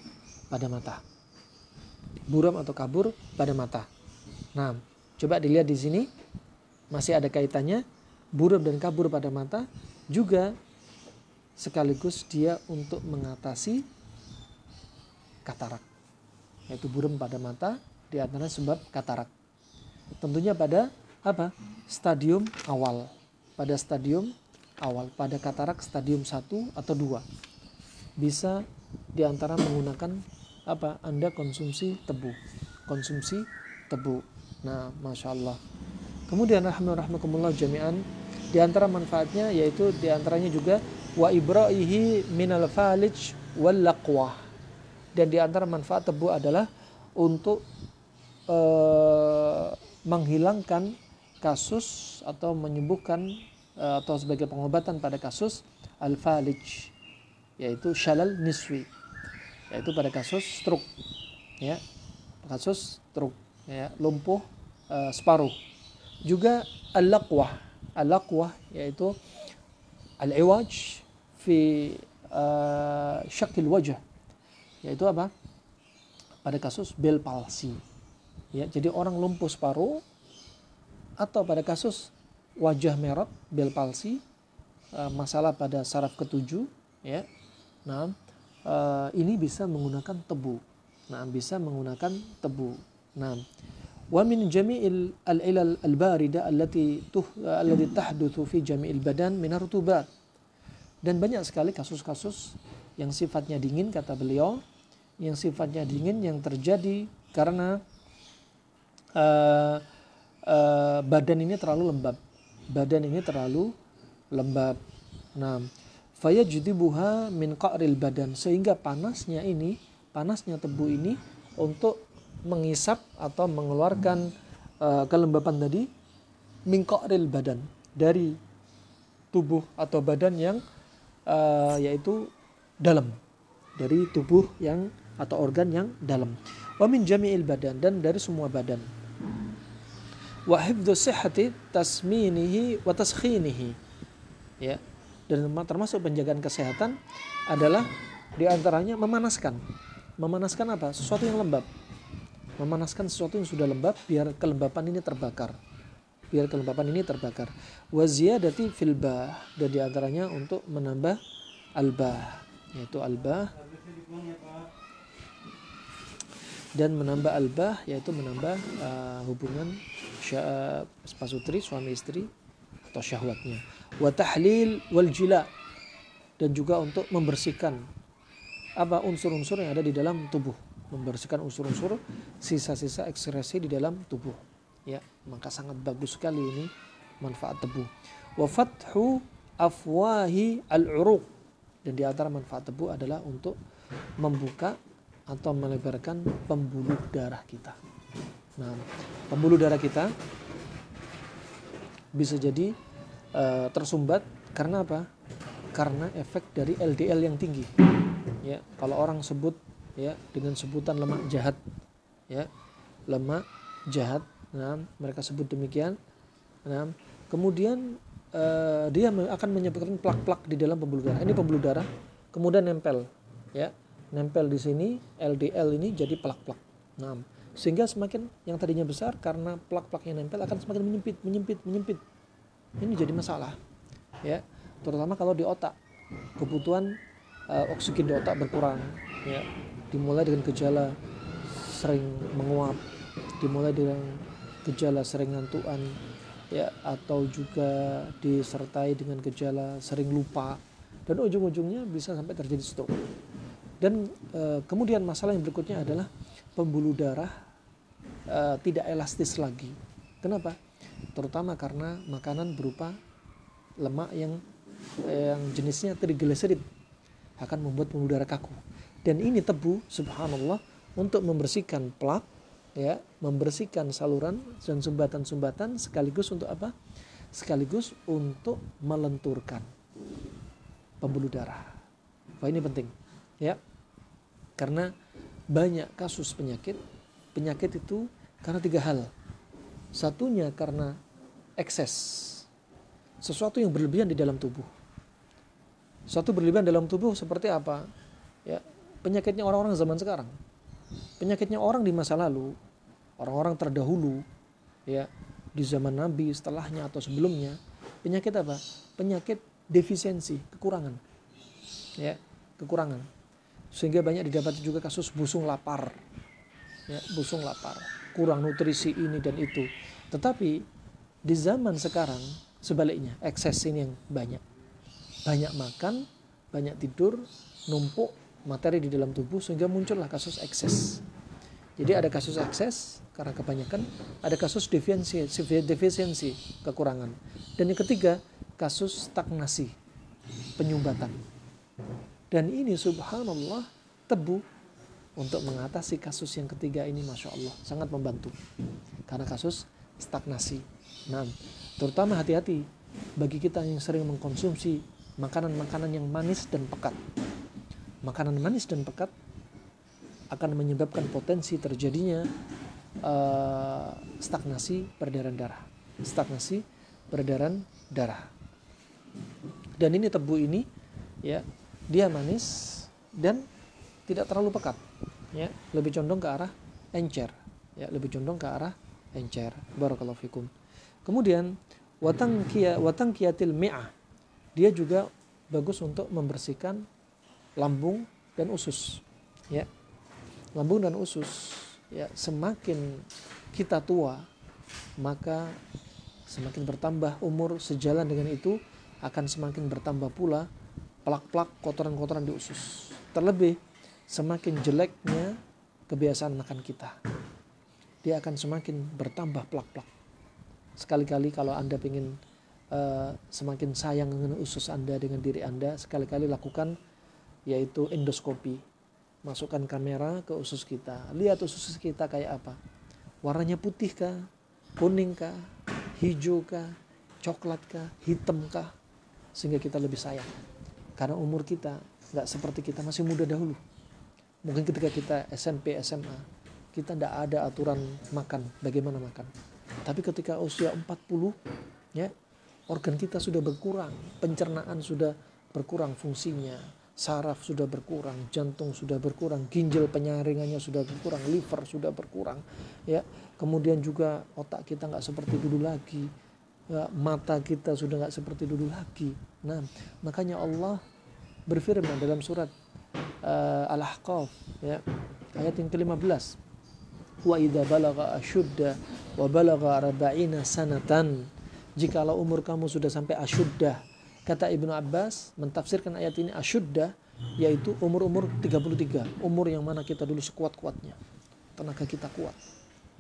pada mata. Buram atau kabur pada mata. Nah, coba dilihat di sini masih ada kaitannya. Buram dan kabur pada mata juga sekaligus dia untuk mengatasi katarak, yaitu buram pada mata di antara sebab katarak. Tentunya pada apa? Stadium awal. Pada stadium awal, pada katarak stadium 1 atau 2. Bisa di antara menggunakan apa? Anda konsumsi tebu. Konsumsi tebu. Nah, Masya Allah. Kemudian rahmatullah jami'an, di antara manfaatnya yaitu di antaranya juga wa ibra'ihi minal falij wal laqwah. Dan di antara manfaat tebu adalah untuk menghilangkan kasus atau menyembuhkan atau sebagai pengobatan pada kasus al-falij, yaitu syalal niswi, yaitu pada kasus stroke, ya, kasus stroke, ya, lumpuh separuh. Juga al-laqwah, al-laqwah yaitu al-iwaj fi syakil wajah, yaitu apa? Pada kasus Bell palsy, ya, jadi orang lumpuh separuh, atau pada kasus wajah merah Bell palsy, masalah pada saraf ketujuh, ya. Nah, ini bisa menggunakan tebu. Nah, bisa menggunakan tebu. Nah, wa min jami'il al-ilal al-barida allati tahdutsu fi jami'il badan min rutubat. Dan banyak sekali kasus-kasus yang sifatnya dingin, kata beliau, yang sifatnya dingin yang terjadi karena badan ini terlalu lembab. Badan ini terlalu lembab. Nah, fayajdibuha min qa'ril badan, sehingga panasnya tebu ini untuk mengisap atau mengeluarkan kelembapan tadi min qa'ril badan, dari tubuh atau badan yang yaitu dalam, dari tubuh yang atau organ yang dalam. Wa min jami'il badan, dan dari semua badan. Wa hifdzu sihhati tasminihi wa taskhinihi, ya, dan termasuk penjagaan kesehatan adalah diantaranya memanaskan apa? Sesuatu yang lembab, memanaskan sesuatu yang sudah lembab biar kelembapan ini terbakar. biar kelembapan ini terbakar. Wa ziyadati fil bah, dan diantaranya untuk menambah albah, yaitu albah, dan menambah albah yaitu menambah hubungan spasutri suami istri atau syahwatnya. Wa tahlil wal jila, dan juga untuk membersihkan unsur-unsur yang ada di dalam tubuh, membersihkan unsur-unsur sisa-sisa ekskresi di dalam tubuh. Ya, maka sangat bagus sekali ini manfaat tebu. Wa fathu afwahi al-uruq, dan di antara manfaat tebu adalah untuk membuka atau melebarkan pembuluh darah kita. Nah, pembuluh darah kita bisa jadi tersumbat karena apa? Karena efek dari LDL yang tinggi. Ya, kalau orang sebut ya dengan sebutan lemak jahat, ya, lemak jahat. Nah, mereka sebut demikian. Nah, kemudian dia akan menyebabkan plak-plak di dalam pembuluh darah. Ini pembuluh darah, kemudian nempel, ya, nempel di sini LDL ini jadi plak-plak. Nah, sehingga semakin yang tadinya besar karena plak-plak yang nempel akan semakin menyempit. Ini jadi masalah, ya, terutama kalau di otak, kebutuhan oksigen di otak berkurang, ya, dimulai dengan gejala sering menguap, dimulai dengan gejala sering ngantuan, ya, atau juga disertai dengan gejala sering lupa, dan ujung-ujungnya bisa sampai terjadi stroke. Dan kemudian masalah yang berikutnya adalah pembuluh darah tidak elastis lagi. Kenapa? Terutama karena makanan berupa lemak yang jenisnya trigliserid akan membuat pembuluh darah kaku. Dan ini tebu, subhanallah, untuk membersihkan plak, ya, membersihkan saluran dan sumbatan-sumbatan, sekaligus untuk apa? Sekaligus untuk melenturkan pembuluh darah. Wah, ini penting, ya. Karena banyak kasus penyakit itu karena 3 hal. Satunya karena ekses, sesuatu yang berlebihan di dalam tubuh. Suatu berlebihan dalam tubuh seperti apa? Ya, penyakitnya orang-orang zaman sekarang. Penyakitnya orang di masa lalu, orang-orang terdahulu, ya, di zaman Nabi, setelahnya atau sebelumnya, penyakit apa? Penyakit defisiensi, kekurangan. Ya, kekurangan. Sehingga banyak didapati juga kasus busung lapar. Ya, busung lapar, kurang nutrisi ini dan itu. Tetapi di zaman sekarang sebaliknya, ekses ini yang banyak. Banyak makan, banyak tidur, numpuk materi di dalam tubuh sehingga muncullah kasus ekses. Jadi ada kasus ekses karena kebanyakan, ada kasus defisiensi, kekurangan. Dan yang ketiga, kasus stagnasi, penyumbatan. Dan ini subhanallah, tebu untuk mengatasi kasus yang ketiga ini, Masya Allah, sangat membantu. Karena kasus stagnasi. Nah, terutama hati-hati bagi kita yang sering mengkonsumsi makanan-makanan yang manis dan pekat. Makanan manis dan pekat akan menyebabkan potensi terjadinya stagnasi peredaran darah. Stagnasi peredaran darah. Dan ini tebu ini, ya, dia manis dan tidak terlalu pekat, ya, lebih condong ke arah encer, ya, lebih condong ke arah encer. Barakallahu fikum. Kemudian watangkiyatil mi'ah, dia juga bagus untuk membersihkan lambung dan usus, ya, lambung dan usus, ya. Semakin kita tua, maka semakin bertambah umur, sejalan dengan itu akan semakin bertambah pula plak-plak, kotoran-kotoran di usus. Terlebih semakin jeleknya kebiasaan makan kita, dia akan semakin bertambah plak-plak. Sekali-kali kalau Anda ingin semakin sayang dengan usus Anda, dengan diri Anda, sekali-kali lakukan yaitu endoskopi. Masukkan kamera ke usus kita, lihat usus kita kayak apa, warnanya putih kah, kuning kah, hijau kah, coklat kah, hitam kah, sehingga kita lebih sayang. Karena umur kita nggak seperti kita masih muda dahulu. Mungkin ketika kita SMP, SMA, kita tidak ada aturan makan, bagaimana makan. Tapi ketika usia 40, ya, organ kita sudah berkurang, pencernaan sudah berkurang fungsinya, saraf sudah berkurang, jantung sudah berkurang, ginjal penyaringannya sudah berkurang, liver sudah berkurang, ya. Kemudian juga otak kita nggak seperti dulu lagi, ya, mata kita sudah nggak seperti dulu lagi. Nah, makanya Allah berfirman dalam surat Al-Ahqaf, ya, ayat yang ke-15, wa idza balagha asyudda wa balagha arba'ina sanatan, jikalau umur kamu sudah sampai asyuddah. Kata Ibnu Abbas mentafsirkan ayat ini, asyuddah yaitu umur-umur 33, umur yang mana kita dulu sekuat-kuatnya, tenaga kita kuat,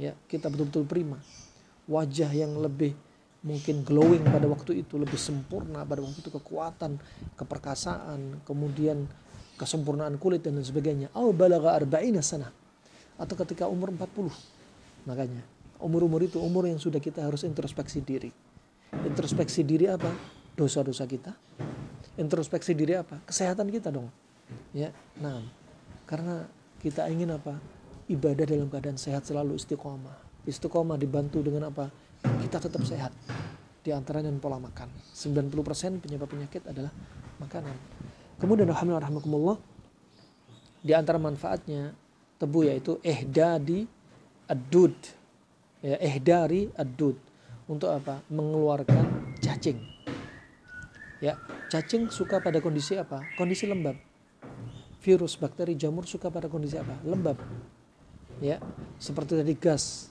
ya, kita betul-betul prima, wajah yang lebih mungkin glowing pada waktu itu, lebih sempurna pada waktu itu, kekuatan, keperkasaan, kemudian kesempurnaan kulit dan sebagainya. Au balagha arba'ina sanah, atau ketika umur 40. Makanya umur-umur itu umur yang sudah kita harus introspeksi diri. Introspeksi diri apa? Dosa-dosa kita. Introspeksi diri apa? Kesehatan kita dong. Ya, nah, karena kita ingin apa? Ibadah dalam keadaan sehat selalu, istiqomah. Istiqomah dibantu dengan apa? Kita tetap sehat. Di antaranya pola makan. 90% penyebab penyakit adalah makanan. Kemudian rahmatullah, di antara manfaatnya tebu yaitu ihdadi ad-dud. Ya, ihdari ad-dud. Untuk apa? Mengeluarkan cacing. Ya, cacing suka pada kondisi apa? Kondisi lembab. Virus, bakteri, jamur suka pada kondisi apa? Lembab. Ya, seperti tadi gas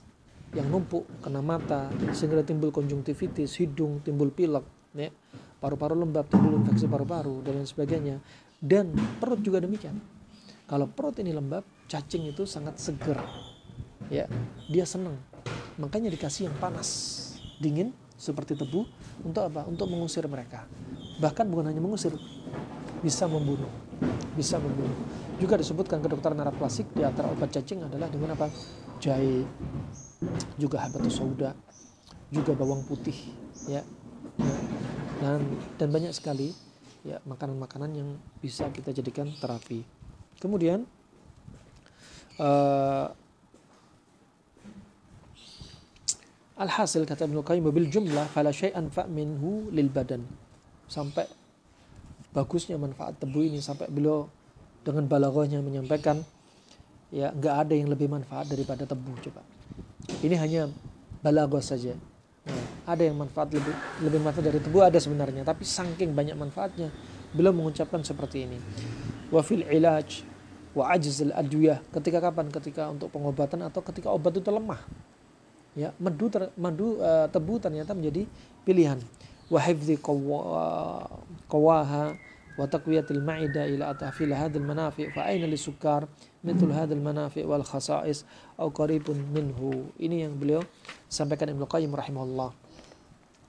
yang numpuk kena mata sehingga timbul konjungtivitis, hidung timbul pilek, ya. Paru-paru lembab, timbul infeksi paru-paru dan lain sebagainya. Dan perut juga demikian. Kalau perut ini lembab, cacing itu sangat seger. Ya, dia senang. Makanya dikasih yang panas, dingin seperti tebu untuk apa? Untuk mengusir mereka. Bahkan bukan hanya mengusir, bisa membunuh. Bisa membunuh. Juga disebutkan kedokteran Arab klasik di antara obat cacing adalah dengan apa? Jahe, juga habatus sauda, juga bawang putih, ya. Dan banyak sekali, ya, makanan-makanan yang bisa kita jadikan terapi. Kemudian alhasil kata Ibnu Qayyim, bil jumlah fala syai'an fa minhu lil badan. Sampai bagusnya manfaat tebu ini, sampai beliau dengan balaghahnya menyampaikan, ya, enggak ada yang lebih manfaat daripada tebu. Coba. Ini hanya balaghah saja. Nah, ada yang manfaat lebih manfaat dari tebu, ada sebenarnya, tapi saking banyak manfaatnya beliau mengucapkan seperti ini. Wa fil ilaj wa ajzil adwiyah. Ketika kapan? Ketika untuk pengobatan atau ketika obat itu lemah. Ya, tebu ternyata menjadi pilihan. Wa hifdzi qawaha wa taqwiyatil ma'ida ila atafil hadzal manafi' fa aina lisukar mithlu hadzal manafi' wal khasa'is aw qaribun minhu. Ini yang beliau sampaikan Ibnu Qayyim rahimahullah.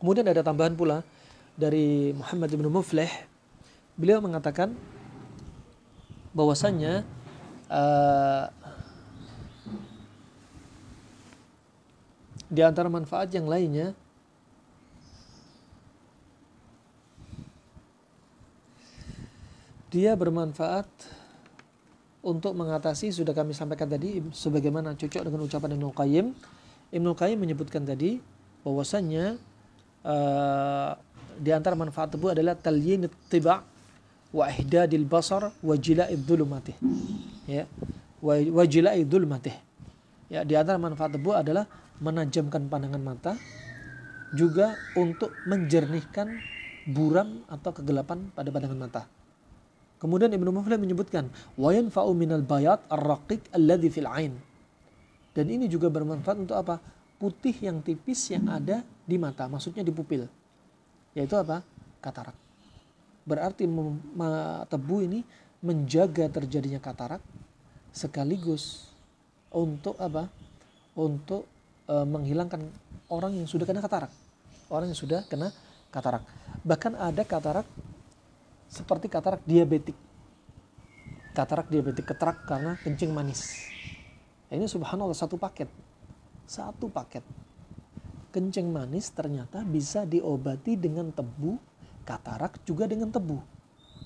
Kemudian ada tambahan pula dari Muhammad bin Muflih. Beliau mengatakan bahwasannya di antara manfaat yang lainnya dia bermanfaat untuk mengatasi, sudah kami sampaikan tadi sebagaimana cocok dengan ucapan Ibnu Qayyim. Ibnu Qayyim menyebutkan tadi bahwasannya di antara manfaat tebu adalah talyinut tiba' wa ihdadil basar wa jila'id dhulumatih. Ya, wa jila'id dhulumatih. Ya, di antara manfaat tebu adalah menajamkan pandangan mata, juga untuk menjernihkan buram atau kegelapan pada pandangan mata. Kemudian Ibnu Muflih menyebutkan wa yanfa'u minal bayat ar-raqiq alladhi fil 'ain. Dan ini juga bermanfaat untuk apa? Putih yang tipis yang ada di mata, maksudnya di pupil. Yaitu apa? Katarak. Berarti tebu ini menjaga terjadinya katarak sekaligus untuk apa? Untuk menghilangkan orang yang sudah kena katarak. Orang yang sudah kena katarak. Bahkan ada katarak seperti katarak diabetik. Katarak diabetik, katarak karena kencing manis. Ini subhanallah satu paket. Kencing manis ternyata bisa diobati dengan tebu, katarak juga dengan tebu.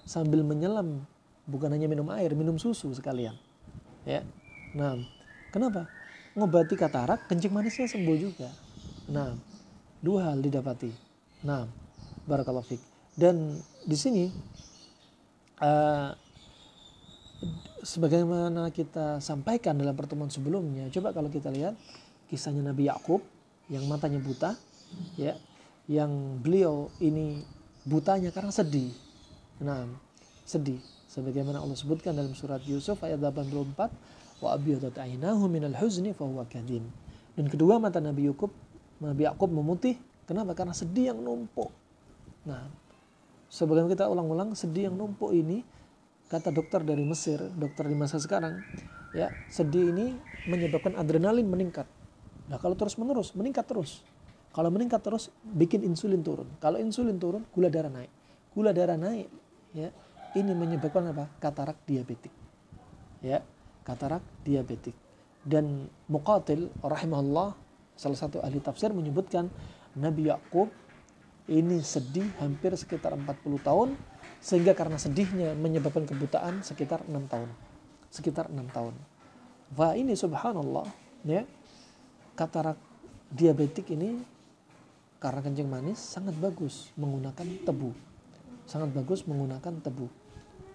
Sambil menyelam, bukan hanya minum air, minum susu sekalian. Ya. Nah, kenapa? Ngobati katarak, kencing manisnya sembuh juga. Nah, dua hal didapati. Nah, barakallahu fiik. Dan di sini sebagaimana kita sampaikan dalam pertemuan sebelumnya, coba kalau kita lihat kisahnya Nabi Yakub yang matanya buta, ya, yang beliau ini butanya karena sedih. Nah, sedih. Sebagaimana Allah sebutkan dalam surat Yusuf ayat 84, wa abyadat ainahu minal huzni fahuwa kadhim. Dan kedua mata Nabi Yakub memutih. Kenapa? Karena sedih yang numpuk. Nah, sebagaimana kita ulang-ulang, sedih yang numpuk ini, kata dokter dari Mesir, dokter di masa sekarang, ya, sedih ini menyebabkan adrenalin meningkat. Nah, kalau terus-menerus meningkat terus. Kalau meningkat terus, bikin insulin turun. Kalau insulin turun, gula darah naik. Gula darah naik, ya, ini menyebabkan apa? Katarak diabetik. Ya, katarak diabetik. Dan Muqatil rahimahullah, salah satu ahli tafsir, menyebutkan Nabi Yakub ini sedih hampir sekitar 40 tahun, sehingga karena sedihnya menyebabkan kebutaan sekitar 6 tahun. Sekitar 6 tahun. Wah, ini subhanallah, ya, katarak diabetik ini karena kencing manis sangat bagus menggunakan tebu. Sangat bagus menggunakan tebu.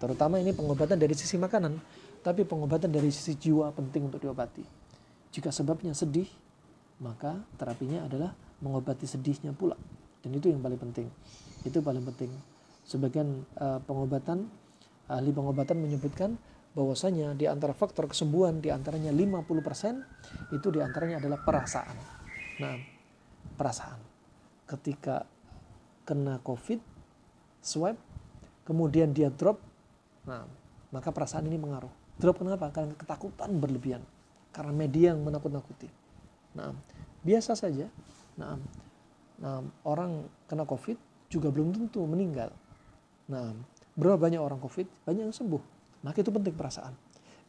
Terutama ini pengobatan dari sisi makanan, tapi pengobatan dari sisi jiwa penting untuk diobati. Jika sebabnya sedih, maka terapinya adalah mengobati sedihnya pula. Dan itu yang paling penting. Itu paling penting. Sebagian ahli pengobatan menyebutkan bahwasanya di antara faktor kesembuhan di antaranya 50% itu di antaranya adalah perasaan. Nah, perasaan. Ketika kena COVID, swab, kemudian dia drop, nah, maka perasaan ini mengaruh. Drop kenapa? Karena ketakutan berlebihan. Karena media yang menakut-nakuti. Nah, biasa saja. Nah, orang kena COVID juga belum tentu meninggal. Nah, berapa banyak orang COVID? Banyak yang sembuh. Maka itu penting perasaan.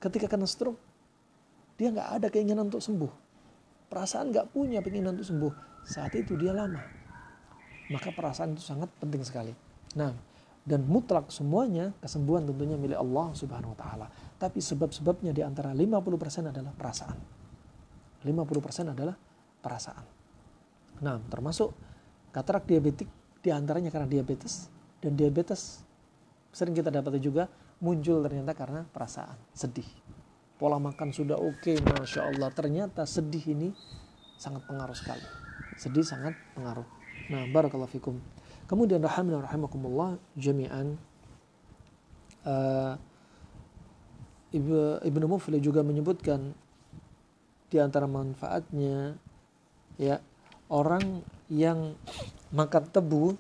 Ketika kena stroke, dia nggak ada keinginan untuk sembuh. Perasaan nggak punya keinginan untuk sembuh. Saat itu dia lama. Maka perasaan itu sangat penting sekali. Nah, dan mutlak semuanya kesembuhan tentunya milik Allah Subhanahu wa taala. Tapi sebab-sebabnya di antara 50% adalah perasaan. 50% adalah perasaan. Nah, termasuk katarak diabetik di antaranya karena diabetes, dan diabetes sering kita dapati juga muncul ternyata karena perasaan, sedih. Pola makan sudah oke, Masya Allah, ternyata sedih ini sangat pengaruh sekali. Sedih sangat pengaruh. Nah, barakallahu fikum. Kemudian rahimana rahimakumullah jami'an, Ibnu Muflih juga menyebutkan di antara manfaatnya, ya, orang yang makan tebu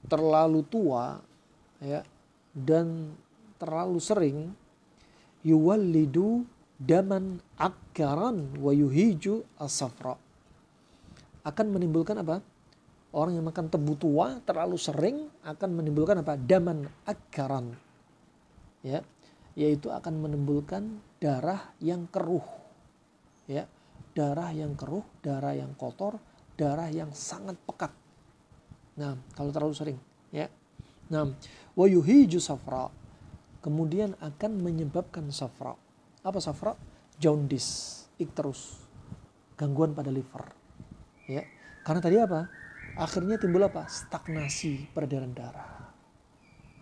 terlalu tua, ya, dan terlalu sering, yuwallidu daman akkaran wa yuhiju as-safra, akan menimbulkan apa? Orang yang makan tebu tua terlalu sering akan menimbulkan apa? Daman akkaran, ya, yaitu akan menimbulkan darah yang keruh, ya, darah yang keruh, darah yang kotor, darah yang sangat pekat. Nah, kalau terlalu sering, ya. Nah, wa yuhiju safra, kemudian akan menyebabkan safra. Apa safra? Jaundice, ikterus, gangguan pada liver, ya. Karena tadi apa? Akhirnya timbul apa? Stagnasi peredaran darah.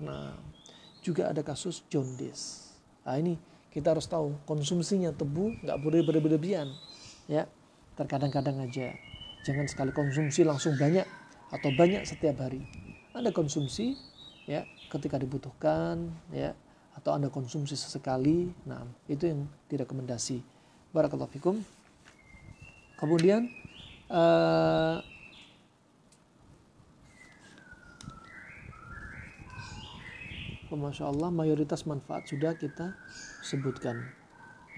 Nah, juga ada kasus jaundice. Nah, ini kita harus tahu konsumsinya tebu nggak boleh berlebihan, ya. Terkadang-kadang aja. Jangan sekali konsumsi langsung banyak atau banyak setiap hari. Anda konsumsi, ya, ketika dibutuhkan, ya, atau Anda konsumsi sesekali. Nah, itu yang direkomendasi. Barakallahu fikum. Kemudian Masya Allah, mayoritas manfaat sudah kita sebutkan.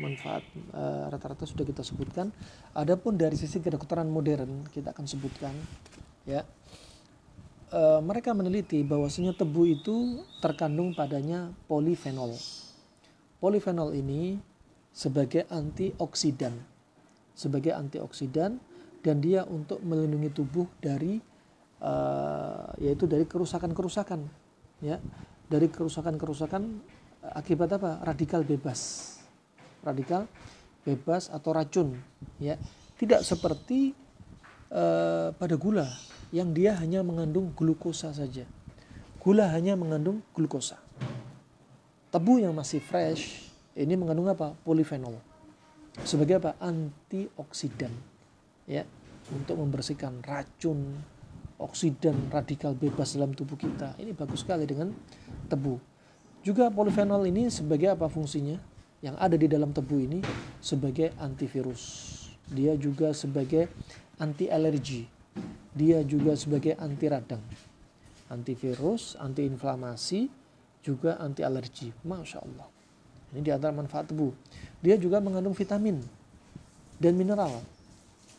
Manfaat rata-rata sudah kita sebutkan. Adapun dari sisi kedokteran modern kita akan sebutkan, ya. Mereka meneliti bahwasanya tebu itu terkandung padanya polifenol. Polifenol ini sebagai antioksidan. Sebagai antioksidan, dan dia untuk melindungi tubuh dari yaitu dari kerusakan-kerusakan, ya. Dari kerusakan-kerusakan akibat apa? Radikal bebas. Radikal bebas atau racun, ya. Tidak seperti pada gula yang dia hanya mengandung glukosa saja. Gula hanya mengandung glukosa. Tebu yang masih fresh ini mengandung apa? Polifenol. Sebagai apa? Antioksidan. Ya, untuk membersihkan racun, oksidan, radikal bebas dalam tubuh kita. Ini bagus sekali dengan tebu. Juga polifenol ini sebagai apa fungsinya? Yang ada di dalam tebu ini sebagai antivirus. Dia juga sebagai anti alergi. Dia juga sebagai anti radang. Antivirus, antiinflamasi, juga anti alergi. Masya Allah. Ini di antara manfaat tebu. Dia juga mengandung vitamin dan mineral.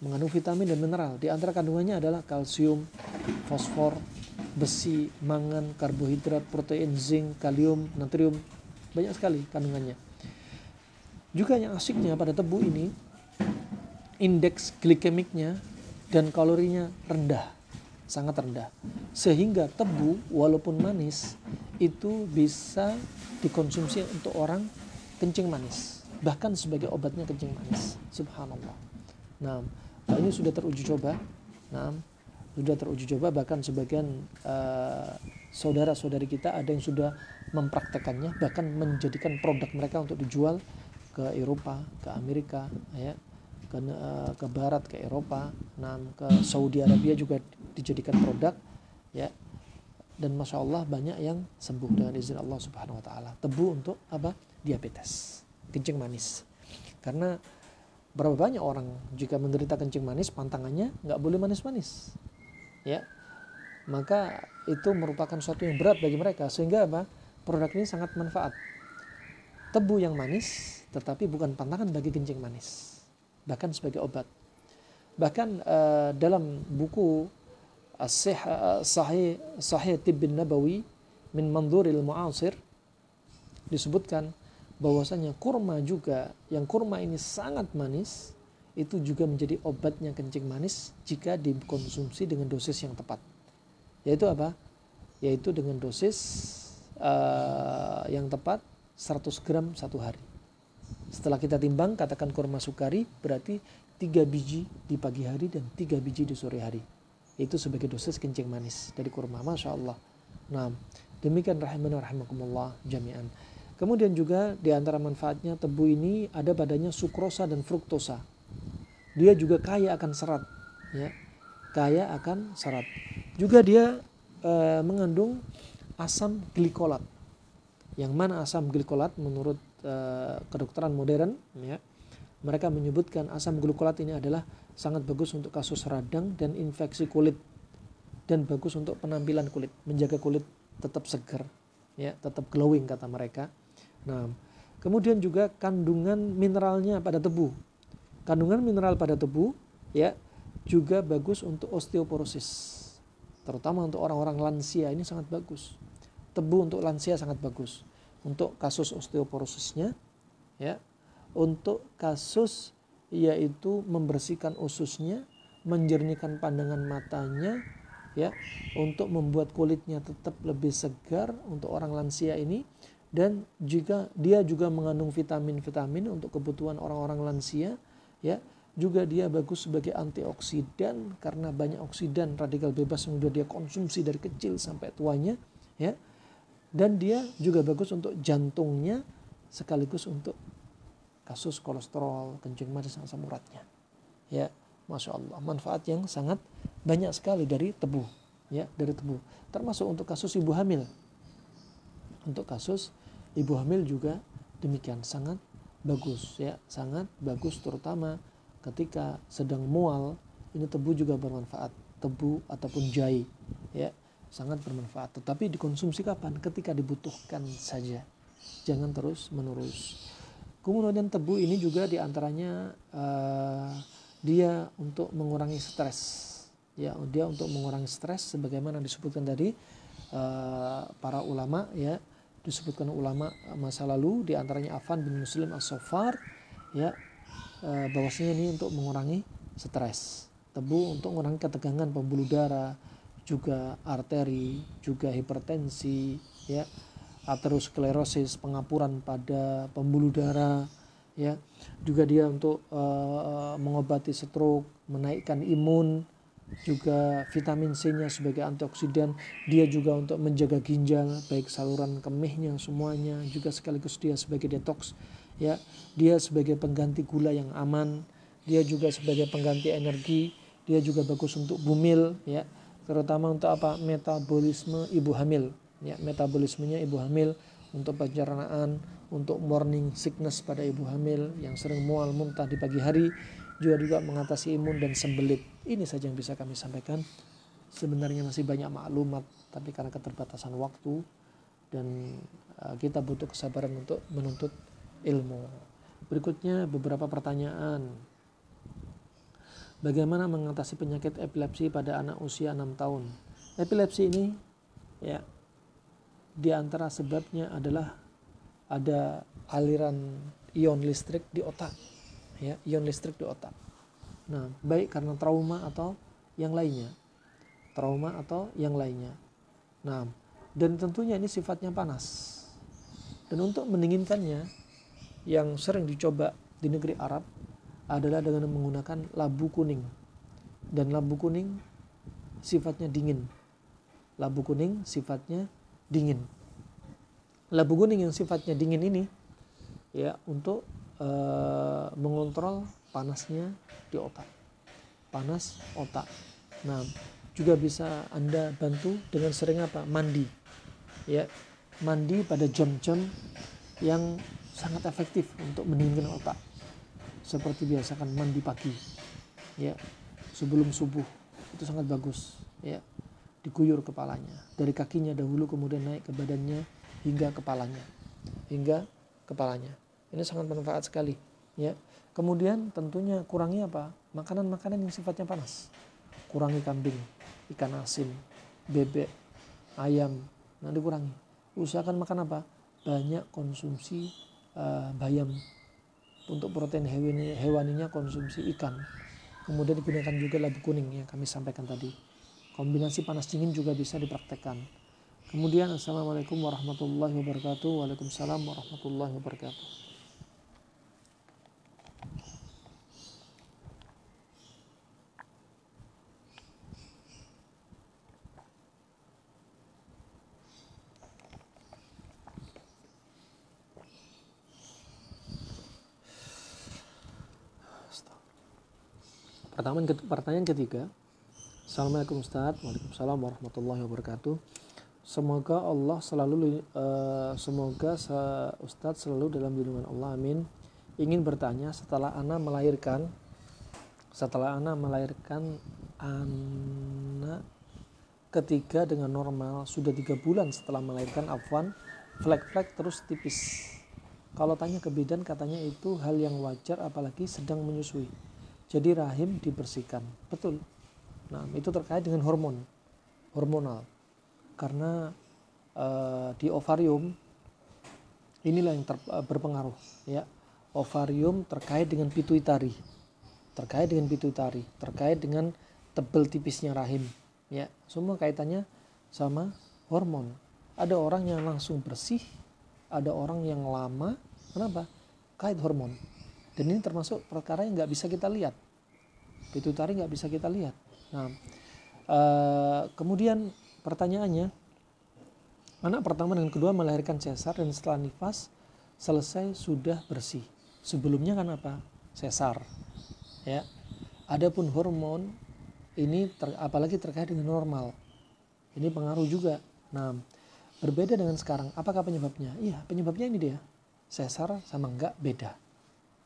Mengandung vitamin dan mineral. Di antara kandungannya adalah kalsium, fosfor, besi, mangan, karbohidrat, protein, zinc, kalium, natrium. Banyak sekali kandungannya. Juga yang asiknya pada tebu ini, indeks glikemiknya dan kalorinya rendah. Sangat rendah. Sehingga tebu walaupun manis itu bisa dikonsumsi untuk orang kencing manis. Bahkan sebagai obatnya kencing manis. Subhanallah. Nah, ini sudah teruji coba. Nah, sudah teruji coba, bahkan sebagian saudara-saudari kita ada yang sudah mempraktekannya, bahkan menjadikan produk mereka untuk dijual ke Eropa, ke Amerika, ya, ke Barat, ke Eropa, nah, ke Saudi Arabia juga dijadikan produk, ya. Dan masya Allah banyak yang sembuh dengan izin Allah Subhanahu Wa Taala. Tebu untuk apa? Diabetes, kencing manis. Karena berapa banyak orang jika menderita kencing manis, pantangannya nggak boleh manis-manis, ya. Maka itu merupakan suatu yang berat bagi mereka, sehingga apa? Produk ini sangat manfaat. Tebu yang manis, tetapi bukan pantangan bagi kencing manis, bahkan sebagai obat. Bahkan dalam buku Sahih Tibbin Nabawi min Mandhuril Mu'asir disebutkan bahwasanya kurma juga, yang kurma ini sangat manis, itu juga menjadi obatnya kencing manis jika dikonsumsi dengan dosis yang tepat. Yaitu apa? Yaitu dengan dosis yang tepat 100 gram satu hari. Setelah kita timbang, katakan kurma sukari berarti 3 biji di pagi hari dan 3 biji di sore hari. Itu sebagai dosis kencing manis dari kurma. Masya Allah. Nah, demikian rahimani wa rahimakumullah jami'an. Kemudian juga di antara manfaatnya tebu ini ada padanya sukrosa dan fruktosa. Dia juga kaya akan serat, ya. Kaya akan serat. Juga dia mengandung asam glikolat. Yang mana asam glikolat menurut kedokteran modern, ya, mereka menyebutkan asam glikolat ini adalah sangat bagus untuk kasus radang dan infeksi kulit, dan bagus untuk penampilan kulit, menjaga kulit tetap segar, ya, tetap glowing kata mereka. Nah, kemudian juga kandungan mineralnya pada tebu. Kandungan mineral pada tebu, ya, juga bagus untuk osteoporosis. Terutama untuk orang-orang lansia ini sangat bagus. Tebu untuk lansia sangat bagus. Untuk kasus osteoporosisnya, ya, untuk kasus yaitu membersihkan ususnya, menjernihkan pandangan matanya, ya, untuk membuat kulitnya tetap lebih segar untuk orang lansia ini. Dan juga dia juga mengandung vitamin-vitamin untuk kebutuhan orang-orang lansia, ya. Juga dia bagus sebagai antioksidan karena banyak oksidan radikal bebas yang sudah dia konsumsi dari kecil sampai tuanya, ya. Dan dia juga bagus untuk jantungnya sekaligus untuk kasus kolesterol, kencing manis, dan asam uratnya. Ya, masya Allah, manfaat yang sangat banyak sekali dari tebu, ya, dari tebu. Termasuk untuk kasus ibu hamil. Untuk kasus ibu hamil juga demikian, sangat bagus, ya, sangat bagus, terutama ketika sedang mual. Ini tebu juga bermanfaat, tebu ataupun jahe, ya, sangat bermanfaat. Tetapi dikonsumsi kapan? Ketika dibutuhkan saja, jangan terus menerus. Kemudian tebu ini juga diantaranya dia untuk mengurangi stres, ya, dia untuk mengurangi stres sebagaimana disebutkan tadi para ulama, ya, disebutkan ulama masa lalu, diantaranya Affan bin Muslim As-Saffar, ya, bahwasanya ini untuk mengurangi stres. Tebu untuk mengurangi ketegangan pembuluh darah, juga arteri, juga hipertensi, ya, aterosklerosis, pengapuran pada pembuluh darah, ya. Juga dia untuk mengobati stroke, menaikkan imun, juga vitamin C-nya sebagai antioksidan. Dia juga untuk menjaga ginjal, baik saluran kemihnya semuanya, juga sekaligus dia sebagai detox, Ya, dia sebagai pengganti gula yang aman, dia juga sebagai pengganti energi, dia juga bagus untuk bumil, ya, terutama untuk apa? Metabolisme ibu hamil, ya, metabolismenya ibu hamil, untuk pencernaan, untuk morning sickness pada ibu hamil yang sering mual muntah di pagi hari, juga mengatasi imun dan sembelit. Ini saja yang bisa kami sampaikan. Sebenarnya masih banyak maklumat, tapi karena keterbatasan waktu dan kita butuh kesabaran untuk menuntut ilmu. Berikutnya beberapa pertanyaan. Bagaimana mengatasi penyakit epilepsi pada anak usia 6 tahun? Epilepsi ini, ya, di antara sebabnya adalah ada aliran ion listrik di otak, ya, ion listrik di otak. Nah, baik karena trauma atau yang lainnya. Nah, dan tentunya ini sifatnya panas. Dan untuk mendinginkannya, yang sering dicoba di negeri Arab adalah dengan menggunakan labu kuning. Dan labu kuning sifatnya dingin. Labu kuning yang sifatnya dingin ini, ya, untuk mengontrol panasnya di otak. Panas otak. Nah, juga bisa Anda bantu dengan sering apa? Mandi. Ya, mandi pada jam-jam yang sangat efektif untuk mendinginkan otak. Seperti biasakan mandi pagi, ya, sebelum subuh, itu sangat bagus, ya. Diguyur kepalanya, dari kakinya dahulu kemudian naik ke badannya hingga kepalanya. Ini sangat bermanfaat sekali, ya. Kemudian tentunya kurangi apa? Makanan-makanan yang sifatnya panas. Kurangi kambing, ikan asin, bebek, ayam. Nah, dikurangi. Usahakan makan apa? Banyak konsumsi bayam. Untuk protein hewaninya konsumsi ikan. Kemudian digunakan juga labu kuning yang kami sampaikan tadi. Kombinasi panas dingin juga bisa dipraktekkan. Kemudian assalamualaikum warahmatullahi wabarakatuh. Waalaikumsalam warahmatullahi wabarakatuh. Pertanyaan ketiga. Assalamualaikum Ustaz. Waalaikumsalam warahmatullahi wabarakatuh. Semoga Ustaz selalu dalam lindungan Allah, amin. Ingin bertanya, setelah Ana melahirkan anak ketiga dengan normal, sudah 3 bulan setelah melahirkan, flek-flek terus tipis. Kalau tanya ke bidan katanya itu hal yang wajar apalagi sedang menyusui. Jadi rahim dibersihkan. Betul. Nah, itu terkait dengan hormonal. Karena di ovarium inilah yang berpengaruh, ya. Ovarium terkait dengan pituitari, terkait dengan tebal tipisnya rahim, ya. Semua kaitannya sama hormon. Ada orang yang langsung bersih, ada orang yang lama. Kenapa? Kait hormon. Dan ini termasuk perkara yang nggak bisa kita lihat. Pituitari nggak bisa kita lihat. Nah, kemudian pertanyaannya, anak pertama dan kedua melahirkan sesar dan setelah nifas selesai sudah bersih. Sebelumnya kan apa? Sesar. Ya. Adapun hormon ini apalagi terkait dengan normal. Ini pengaruh juga. Nah, berbeda dengan sekarang. Apakah penyebabnya? Iya, penyebabnya ini dia. Sesar sama enggak beda.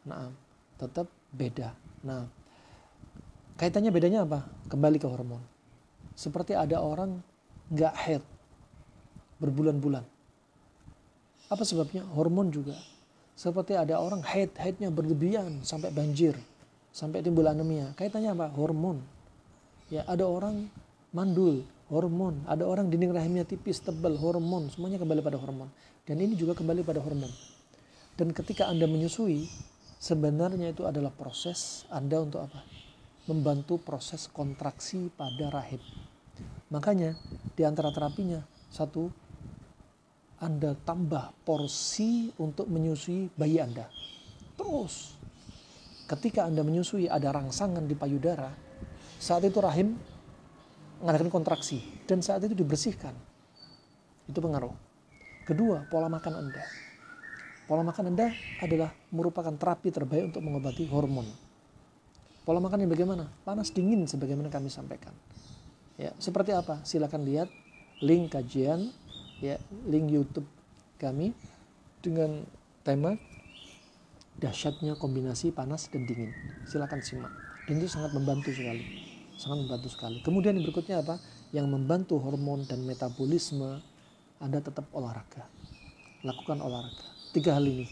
Nah, tetap beda. Nah, kaitannya bedanya apa? Kembali ke hormon. Seperti ada orang enggak haid berbulan-bulan. Apa sebabnya? Hormon juga. Seperti ada orang haidnya berlebihan sampai banjir, sampai timbul anemia. Kaitannya apa? Hormon. Ya, ada orang mandul, hormon. Ada orang dinding rahimnya tipis, tebal, hormon. Semuanya kembali pada hormon. Dan ini juga kembali pada hormon. Dan ketika Anda menyusui, sebenarnya itu adalah proses Anda untuk apa? Membantu proses kontraksi pada rahim. Makanya di antara terapinya, satu, Anda tambah porsi untuk menyusui bayi Anda. Terus ketika Anda menyusui ada rangsangan di payudara, saat itu rahim mengadakan kontraksi dan saat itu dibersihkan. Itu pengaruh. Kedua, pola makan Anda. Pola makan Anda adalah merupakan terapi terbaik untuk mengobati hormon. Pola makan yang bagaimana? Panas dingin sebagaimana kami sampaikan. Ya, seperti apa? Silakan lihat link kajian, ya, link YouTube kami dengan tema dahsyatnya kombinasi panas dan dingin. Silakan simak. Dan itu sangat membantu sekali. Sangat membantu sekali. Kemudian yang berikutnya apa? Yang membantu hormon dan metabolisme, Anda tetap olahraga. Lakukan olahraga. 3 hal ini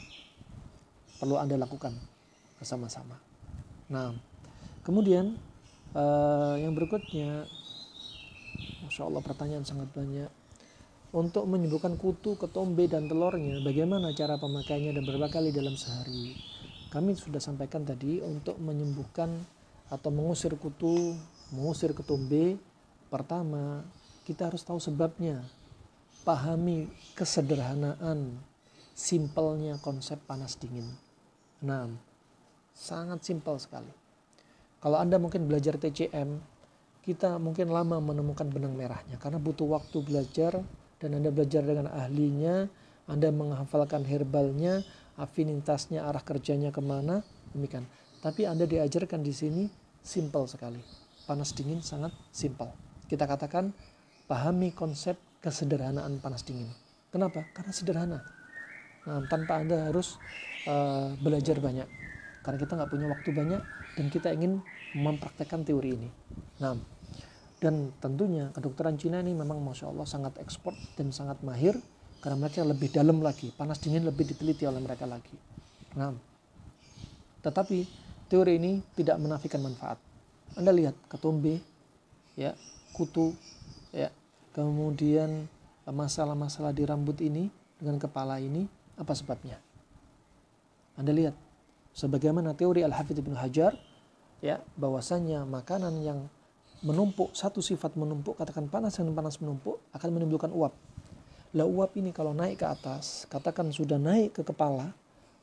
perlu Anda lakukan bersama-sama. Nah, kemudian yang berikutnya, Masya Allah pertanyaan sangat banyak. Untuk menyembuhkan kutu, ketombe, dan telurnya, bagaimana cara pemakaiannya dan berapa kali dalam sehari? Kami sudah sampaikan tadi, untuk menyembuhkan atau mengusir kutu, mengusir ketombe, pertama kita harus tahu sebabnya. Pahami kesederhanaan, simpelnya konsep panas dingin. Nah, sangat simpel sekali. Kalau Anda mungkin belajar TCM, kita mungkin lama menemukan benang merahnya karena butuh waktu belajar. Dan Anda belajar dengan ahlinya, Anda menghafalkan herbalnya, afinitasnya, arah kerjanya kemana, demikian. Tapi Anda diajarkan di sini simpel sekali. Panas dingin sangat simpel. Kita katakan pahami konsep kesederhanaan panas dingin. Kenapa? Karena sederhana. Nah, tanpa Anda harus belajar banyak. Karena kita nggak punya waktu banyak dan kita ingin mempraktekkan teori ini. Nah, dan tentunya kedokteran Cina ini memang Masya Allah sangat ekspor dan sangat mahir karena mereka lebih dalam lagi, panas dingin lebih diteliti oleh mereka lagi. Nah, tetapi teori ini tidak menafikan manfaat. Anda lihat ketombe, ya, kutu, ya, kemudian masalah-masalah di rambut ini dengan kepala ini, apa sebabnya? Anda lihat, sebagaimana teori Al-Hafidz Ibnu Hajar, ya, bahwasanya makanan yang menumpuk, satu sifat menumpuk, katakan panas dan panas menumpuk, akan menimbulkan uap. Lah uap ini kalau naik ke atas, katakan sudah naik ke kepala,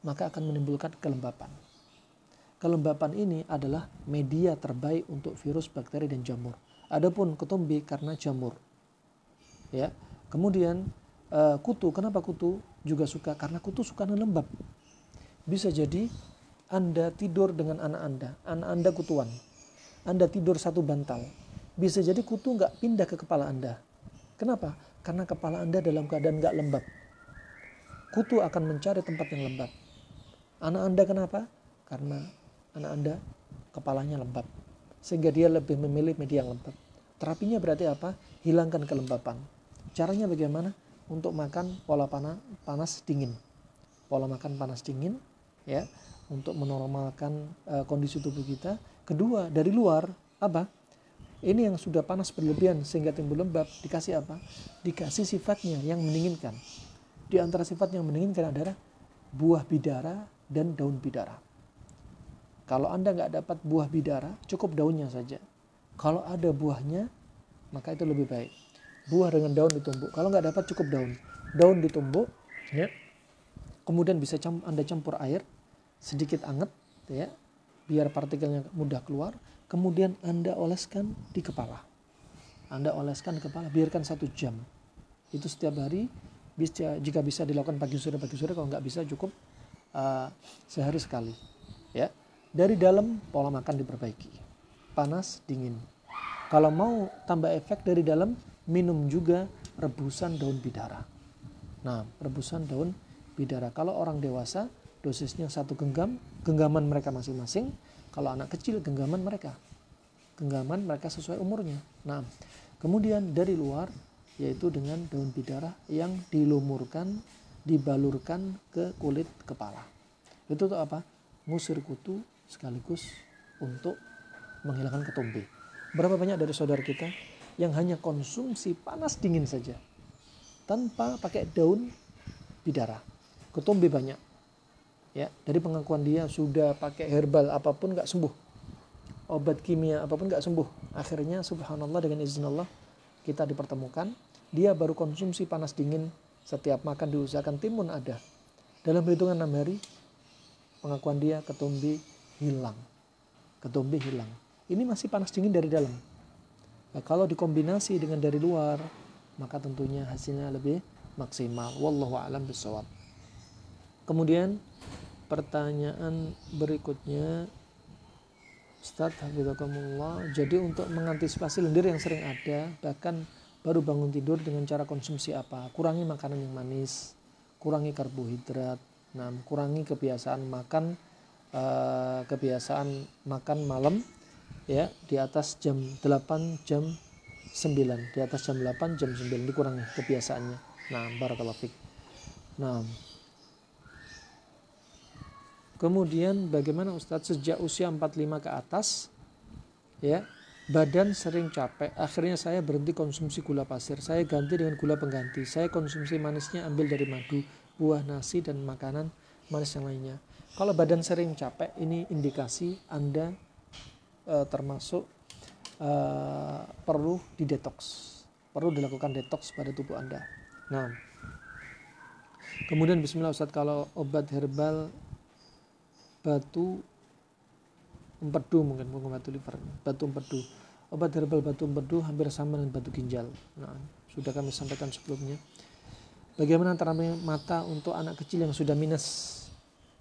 maka akan menimbulkan kelembapan. Kelembapan ini adalah media terbaik untuk virus, bakteri, dan jamur. Adapun ketombe karena jamur. Ya. Kemudian kutu, kenapa kutu juga suka? Karena kutu suka lembab. Bisa jadi Anda tidur dengan anak Anda kutuan. Anda tidur satu bantal. Bisa jadi kutu nggak pindah ke kepala Anda. Kenapa? Karena kepala Anda dalam keadaan nggak lembab. Kutu akan mencari tempat yang lembab. Anak Anda kenapa? Karena anak Anda kepalanya lembab. Sehingga dia lebih memilih media yang lembab. Terapinya berarti apa? Hilangkan kelembapan. Caranya bagaimana? Untuk makan pola panas dingin. Pola makan panas dingin, ya, untuk menormalkan kondisi tubuh kita. Kedua, dari luar apa? Ini yang sudah panas berlebihan sehingga timbul lembab, dikasih apa? Dikasih sifatnya yang mendinginkan. Di antara sifat yang mendinginkan adalah buah bidara dan daun bidara. Kalau Anda nggak dapat buah bidara, cukup daunnya saja. Kalau ada buahnya, maka itu lebih baik. Buah dengan daun ditumbuk. Kalau nggak dapat, cukup daun. Daun ditumbuk, ya. Kemudian bisa Anda campur air sedikit anget, ya, biar partikelnya mudah keluar. Kemudian Anda oleskan di kepala. Anda oleskan di kepala, biarkan 1 jam. Itu setiap hari. Jika bisa dilakukan pagi sore. Kalau nggak bisa cukup sehari sekali. Ya. Dari dalam pola makan diperbaiki. Panas, dingin. Kalau mau tambah efek dari dalam, minum juga rebusan daun bidara. Nah, rebusan daun bidara. Kalau orang dewasa, dosisnya 1 genggam, genggaman mereka masing-masing. Kalau anak kecil, genggaman mereka sesuai umurnya. Nah, kemudian dari luar, yaitu dengan daun bidara yang dilumurkan, dibalurkan ke kulit kepala. Itu tuh apa? Ngusir kutu sekaligus untuk menghilangkan ketombe. Berapa banyak dari saudara kita yang hanya konsumsi panas dingin saja, tanpa pakai daun bidara. Ketombe banyak. Ya, dari pengakuan dia sudah pakai herbal apapun nggak sembuh, obat kimia apapun nggak sembuh. Akhirnya subhanallah dengan izin Allah kita dipertemukan, dia baru konsumsi panas dingin, setiap makan diusahakan timun ada. Dalam hitungan 6 hari pengakuan dia ketombe hilang. Ini masih panas dingin dari dalam. Nah, kalau dikombinasi dengan dari luar, maka tentunya hasilnya lebih maksimal. Wallahu a'lam bishawab. Kemudian pertanyaan berikutnya, Ustaz Hafizakumullah, jadi untuk mengantisipasi lendir yang sering ada bahkan baru bangun tidur, dengan cara konsumsi apa? Kurangi makanan yang manis, kurangi karbohidrat, kurangi kebiasaan makan malam ya, di atas jam 8 jam 9, di atas jam 8 jam 9 dikurangi kebiasaannya. Barakallahu fiik. Kemudian bagaimana Ustadz sejak usia 45 ke atas ya, badan sering capek, akhirnya saya berhenti konsumsi gula pasir, saya ganti dengan gula pengganti, saya konsumsi manisnya ambil dari madu, buah, nasi dan makanan manis yang lainnya. Kalau badan sering capek, ini indikasi Anda termasuk perlu didetoks, perlu dilakukan detoks pada tubuh Anda. Kemudian bismillah Ustadz, kalau obat herbal batu empedu, mungkin batu liver, batu empedu, obat herbal batu empedu hampir sama dengan batu ginjal. Sudah kami sampaikan sebelumnya. Bagaimana terapi mata untuk anak kecil yang sudah minus?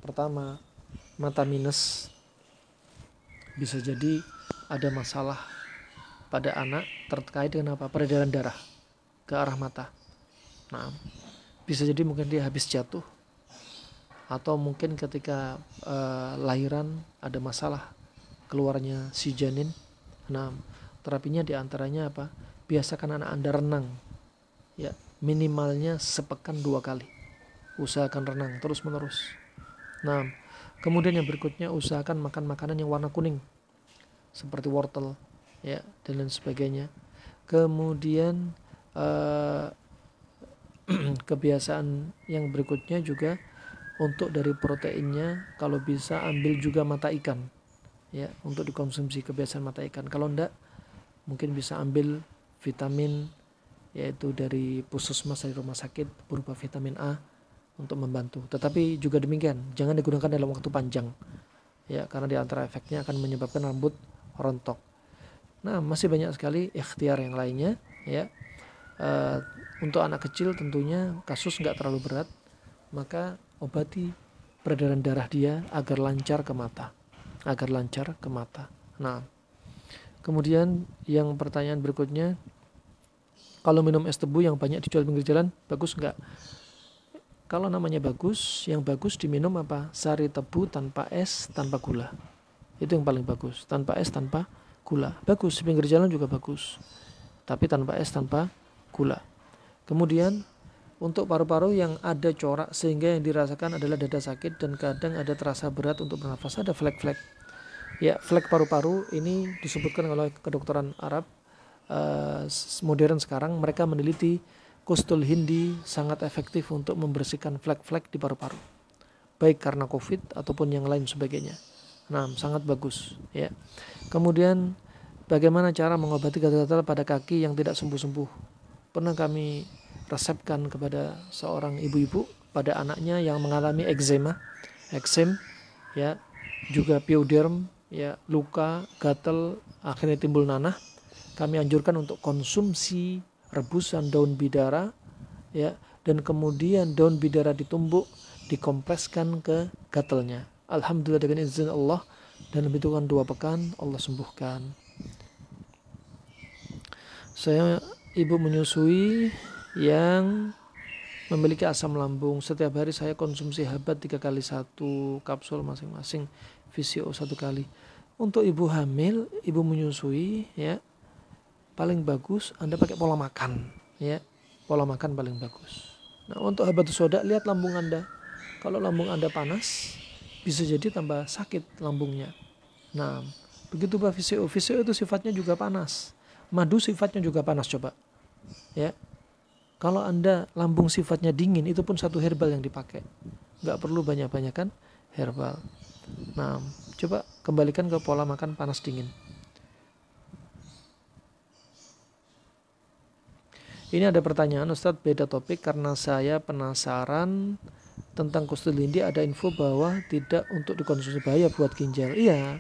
Pertama, mata minus bisa jadi ada masalah pada anak terkait dengan apa? Peredaran darah ke arah mata. Bisa jadi mungkin dia habis jatuh, atau mungkin ketika lahiran ada masalah keluarnya si janin. Terapinya diantaranya apa? Biasakan anak Anda renang ya, minimalnya sepekan 2 kali. Usahakan renang terus menerus. Kemudian yang berikutnya, usahakan makan makanan yang warna kuning seperti wortel ya, dan lain sebagainya. Kemudian kebiasaan yang berikutnya juga, untuk dari proteinnya kalau bisa ambil juga mata ikan ya, untuk dikonsumsi kebiasaan mata ikan. Kalau enggak, mungkin bisa ambil vitamin, yaitu dari puskesmas, dari rumah sakit, berupa vitamin A untuk membantu. Tetapi juga demikian, jangan digunakan dalam waktu panjang ya, karena di antara efeknya akan menyebabkan rambut rontok. Masih banyak sekali ikhtiar yang lainnya ya. Untuk anak kecil tentunya kasus nggak terlalu berat, maka obati peredaran darah dia agar lancar ke mata, kemudian yang pertanyaan berikutnya, kalau minum es tebu yang banyak dijual pinggir jalan bagus nggak? Kalau namanya bagus, yang bagus diminum apa? Sari tebu tanpa es, tanpa gula. Itu yang paling bagus, tanpa es, tanpa gula. Bagus, di pinggir jalan juga bagus, tapi tanpa es, tanpa gula. Kemudian untuk paru-paru yang ada corak sehingga yang dirasakan adalah dada sakit dan kadang ada terasa berat untuk bernafas, ada flek-flek ya, flek paru-paru ini disebutkan oleh kedokteran Arab modern sekarang. Mereka meneliti kustul hindi sangat efektif untuk membersihkan flek-flek di paru-paru, baik karena COVID ataupun yang lain sebagainya. Sangat bagus ya. Kemudian bagaimana cara mengobati gatal-gatal pada kaki yang tidak sembuh-sembuh? Pernah kami resepkan kepada seorang ibu-ibu pada anaknya yang mengalami eksem ya, juga pyoderm ya, luka, gatal, akhirnya timbul nanah. Kami anjurkan untuk konsumsi rebusan daun bidara ya, dan kemudian daun bidara ditumbuk, dikompreskan ke gatalnya. Alhamdulillah dengan izin Allah, dan membutuhkan 2 pekan Allah sembuhkan. Saya ibu menyusui yang memiliki asam lambung. Setiap hari saya konsumsi habat 3 kali 1 kapsul masing-masing, VCO 1 kali. Untuk ibu hamil, ibu menyusui ya, paling bagus Anda pakai pola makan ya, pola makan paling bagus. Untuk habatus soda, lihat lambung Anda. Kalau lambung Anda panas, bisa jadi tambah sakit lambungnya. Begitu Pak VCO itu sifatnya juga panas. Madu sifatnya juga panas, coba ya. Kalau Anda lambung sifatnya dingin, itu pun satu herbal yang dipakai. Nggak perlu banyak-banyakan herbal. Coba kembalikan ke pola makan panas dingin. Ini ada pertanyaan, Ustadz, beda topik karena saya penasaran tentang kustul hindi. Ada info bahwa tidak untuk dikonsumsi, bahaya buat ginjal. Iya,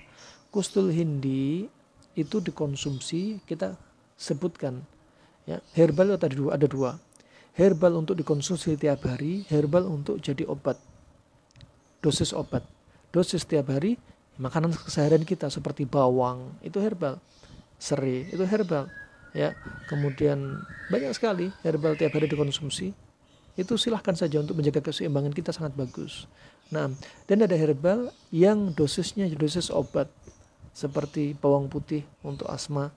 kustul hindi itu dikonsumsi, kita sebutkan ya, herbal itu ada dua. Herbal untuk dikonsumsi tiap hari, herbal untuk jadi obat dosis obat. Dosis setiap hari, makanan keseharian kita seperti bawang, itu herbal. Serai, itu herbal. Ya, kemudian banyak sekali herbal tiap hari dikonsumsi. Itu silahkan saja untuk menjaga keseimbangan kita sangat bagus. Nah, dan ada herbal yang dosisnya dosis obat. Seperti bawang putih untuk asma,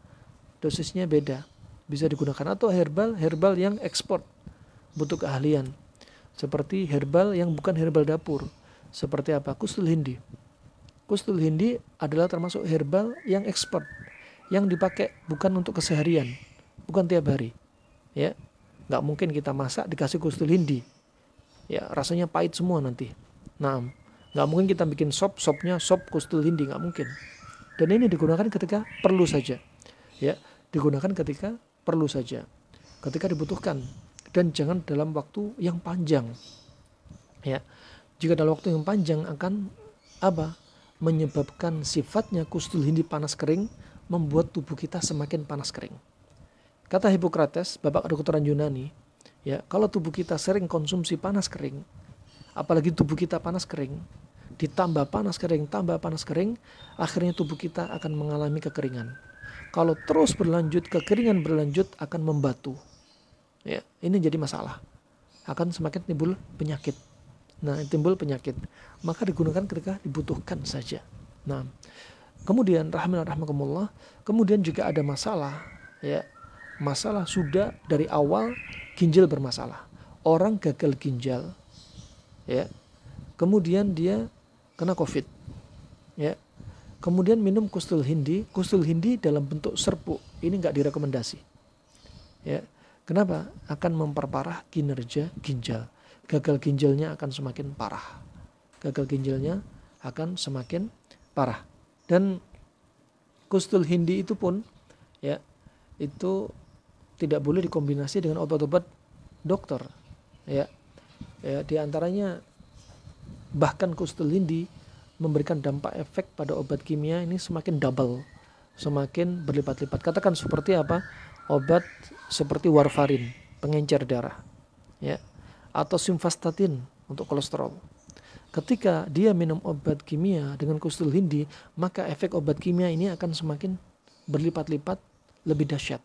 dosisnya beda. Bisa digunakan. Atau herbal yang ekspor, butuh keahlian. Seperti herbal yang bukan herbal dapur. Seperti apa? Kustul Hindi. Kustul Hindi adalah termasuk herbal yang ekspor, yang dipakai bukan untuk keseharian, bukan tiap hari. Ya, nggak mungkin kita masak dikasih kustul Hindi. Ya, rasanya pahit semua nanti. Nah, nggak mungkin kita bikin sopnya sop kustul Hindi, nggak mungkin. Dan ini digunakan ketika perlu saja. Ya, digunakan ketika perlu saja, ketika dibutuhkan, dan jangan dalam waktu yang panjang. Ya, jika dalam waktu yang panjang akan apa? Menyebabkan sifatnya kustul Hindi panas kering, membuat tubuh kita semakin panas kering. Kata Hippocrates, bapak kedokteran Yunani, ya, kalau tubuh kita sering konsumsi panas kering, apalagi tubuh kita panas kering, ditambah panas kering, akhirnya tubuh kita akan mengalami kekeringan. Kalau terus berlanjut, kekeringan berlanjut akan membatu. Ya, ini jadi masalah. Akan semakin timbul penyakit. Nah, timbul penyakit. Maka digunakan ketika dibutuhkan saja. Nah, kemudian rahimahumullah, kemudian juga ada masalah, ya. Masalah sudah dari awal ginjal bermasalah. Orang gagal ginjal, ya. Kemudian dia kena Covid, ya. Kemudian minum kustul Hindi dalam bentuk serbuk. Ini enggak direkomendasi. Ya. Kenapa? Akan memperparah kinerja ginjal. Gagal ginjalnya akan semakin parah. Dan kustul Hindi itu pun, ya, itu tidak boleh dikombinasi dengan obat-obat dokter. Ya, di antaranya bahkan kustul Hindi memberikan dampak efek pada obat kimia ini semakin double, semakin berlipat-lipat. Katakan seperti apa? Obat seperti warfarin, pengencer darah, ya, atau simvastatin untuk kolesterol. Ketika dia minum obat kimia dengan kustul Hindi, maka efek obat kimia ini akan semakin berlipat-lipat lebih dahsyat.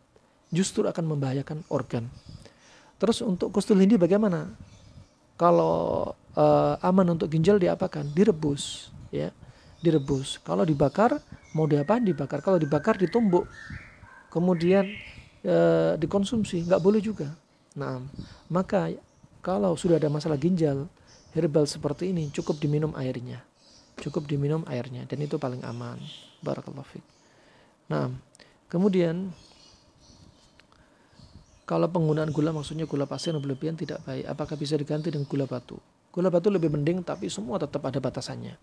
Justru akan membahayakan organ. Terus untuk kustul Hindi bagaimana? Kalau aman untuk ginjal diapakan? Direbus, ya, direbus. Kalau dibakar, mau diapain? Dibakar. Kalau dibakar ditumbuk, kemudian dikonsumsi, nggak boleh juga. Nah, maka kalau sudah ada masalah ginjal, herbal seperti ini cukup diminum airnya, dan itu paling aman. Barakallahu fiik. Nah, kemudian kalau penggunaan gula, maksudnya gula pasir yang berlebihan tidak baik. Apakah bisa diganti dengan gula batu? Gula batu lebih mending, tapi semua tetap ada batasannya.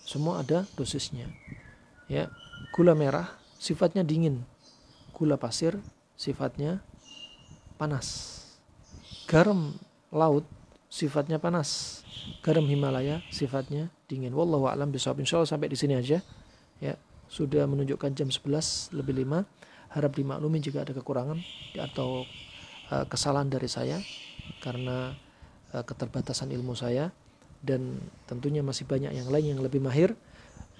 Semua ada dosisnya. Ya, gula merah sifatnya dingin. Gula pasir sifatnya panas. Garam laut sifatnya panas. Garam Himalaya sifatnya dingin. Wallahu a'lam bishawab. Insyaallah sampai di sini aja. Ya, sudah menunjukkan jam 11 lebih 5. Harap dimaklumi jika ada kekurangan atau kesalahan dari saya karena keterbatasan ilmu saya, dan tentunya masih banyak yang lain yang lebih mahir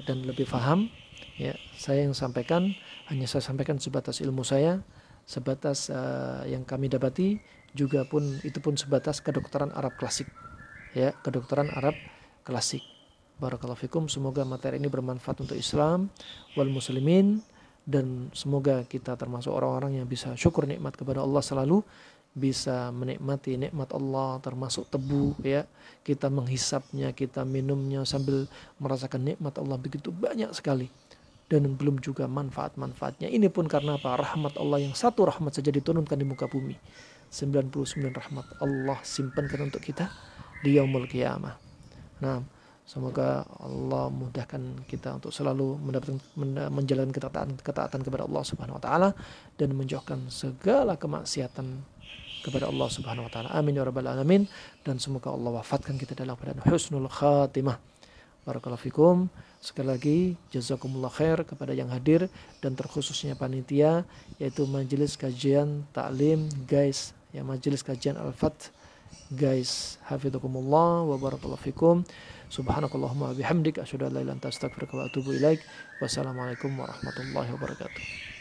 dan lebih paham. Ya, saya yang sampaikan hanya saya sampaikan sebatas ilmu saya, sebatas yang kami dapati, juga pun itu pun sebatas kedokteran Arab klasik. Ya, kedokteran Arab klasik. Barakallahu fikum. Semoga materi ini bermanfaat untuk Islam wal muslimin, dan semoga kita termasuk orang-orang yang bisa syukur nikmat kepada Allah selalu, bisa menikmati nikmat Allah termasuk tebu, ya. Kita menghisapnya, kita minumnya sambil merasakan nikmat Allah begitu banyak sekali, dan belum juga manfaat-manfaatnya. Ini pun karena apa? Rahmat Allah yang satu rahmat saja diturunkan di muka bumi. 99 rahmat Allah simpankan untuk kita di yaumul qiyamah. Nah, semoga Allah mudahkan kita untuk selalu menjalankan ketaatan kepada Allah Subhanahu wa taala, dan menjauhkan segala kemaksiatan kepada Allah Subhanahu wa taala. Amin ya rabbal alamin. Dan semoga Allah wafatkan kita dalam keadaan husnul khatimah. Barakallahu fikum. Sekali lagi jazakumullah khair kepada yang hadir, dan terkhususnya panitia, yaitu majelis kajian taklim guys, ya, majelis kajian Al-Fath, guys. Hafizakumullah wa barakallahu fikum. Subhanakallahumma bihamdik asyhadu an la ilaha illa anta astaghfiruka wa atubu ilaik. Wassalamualaikum warahmatullahi wabarakatuh.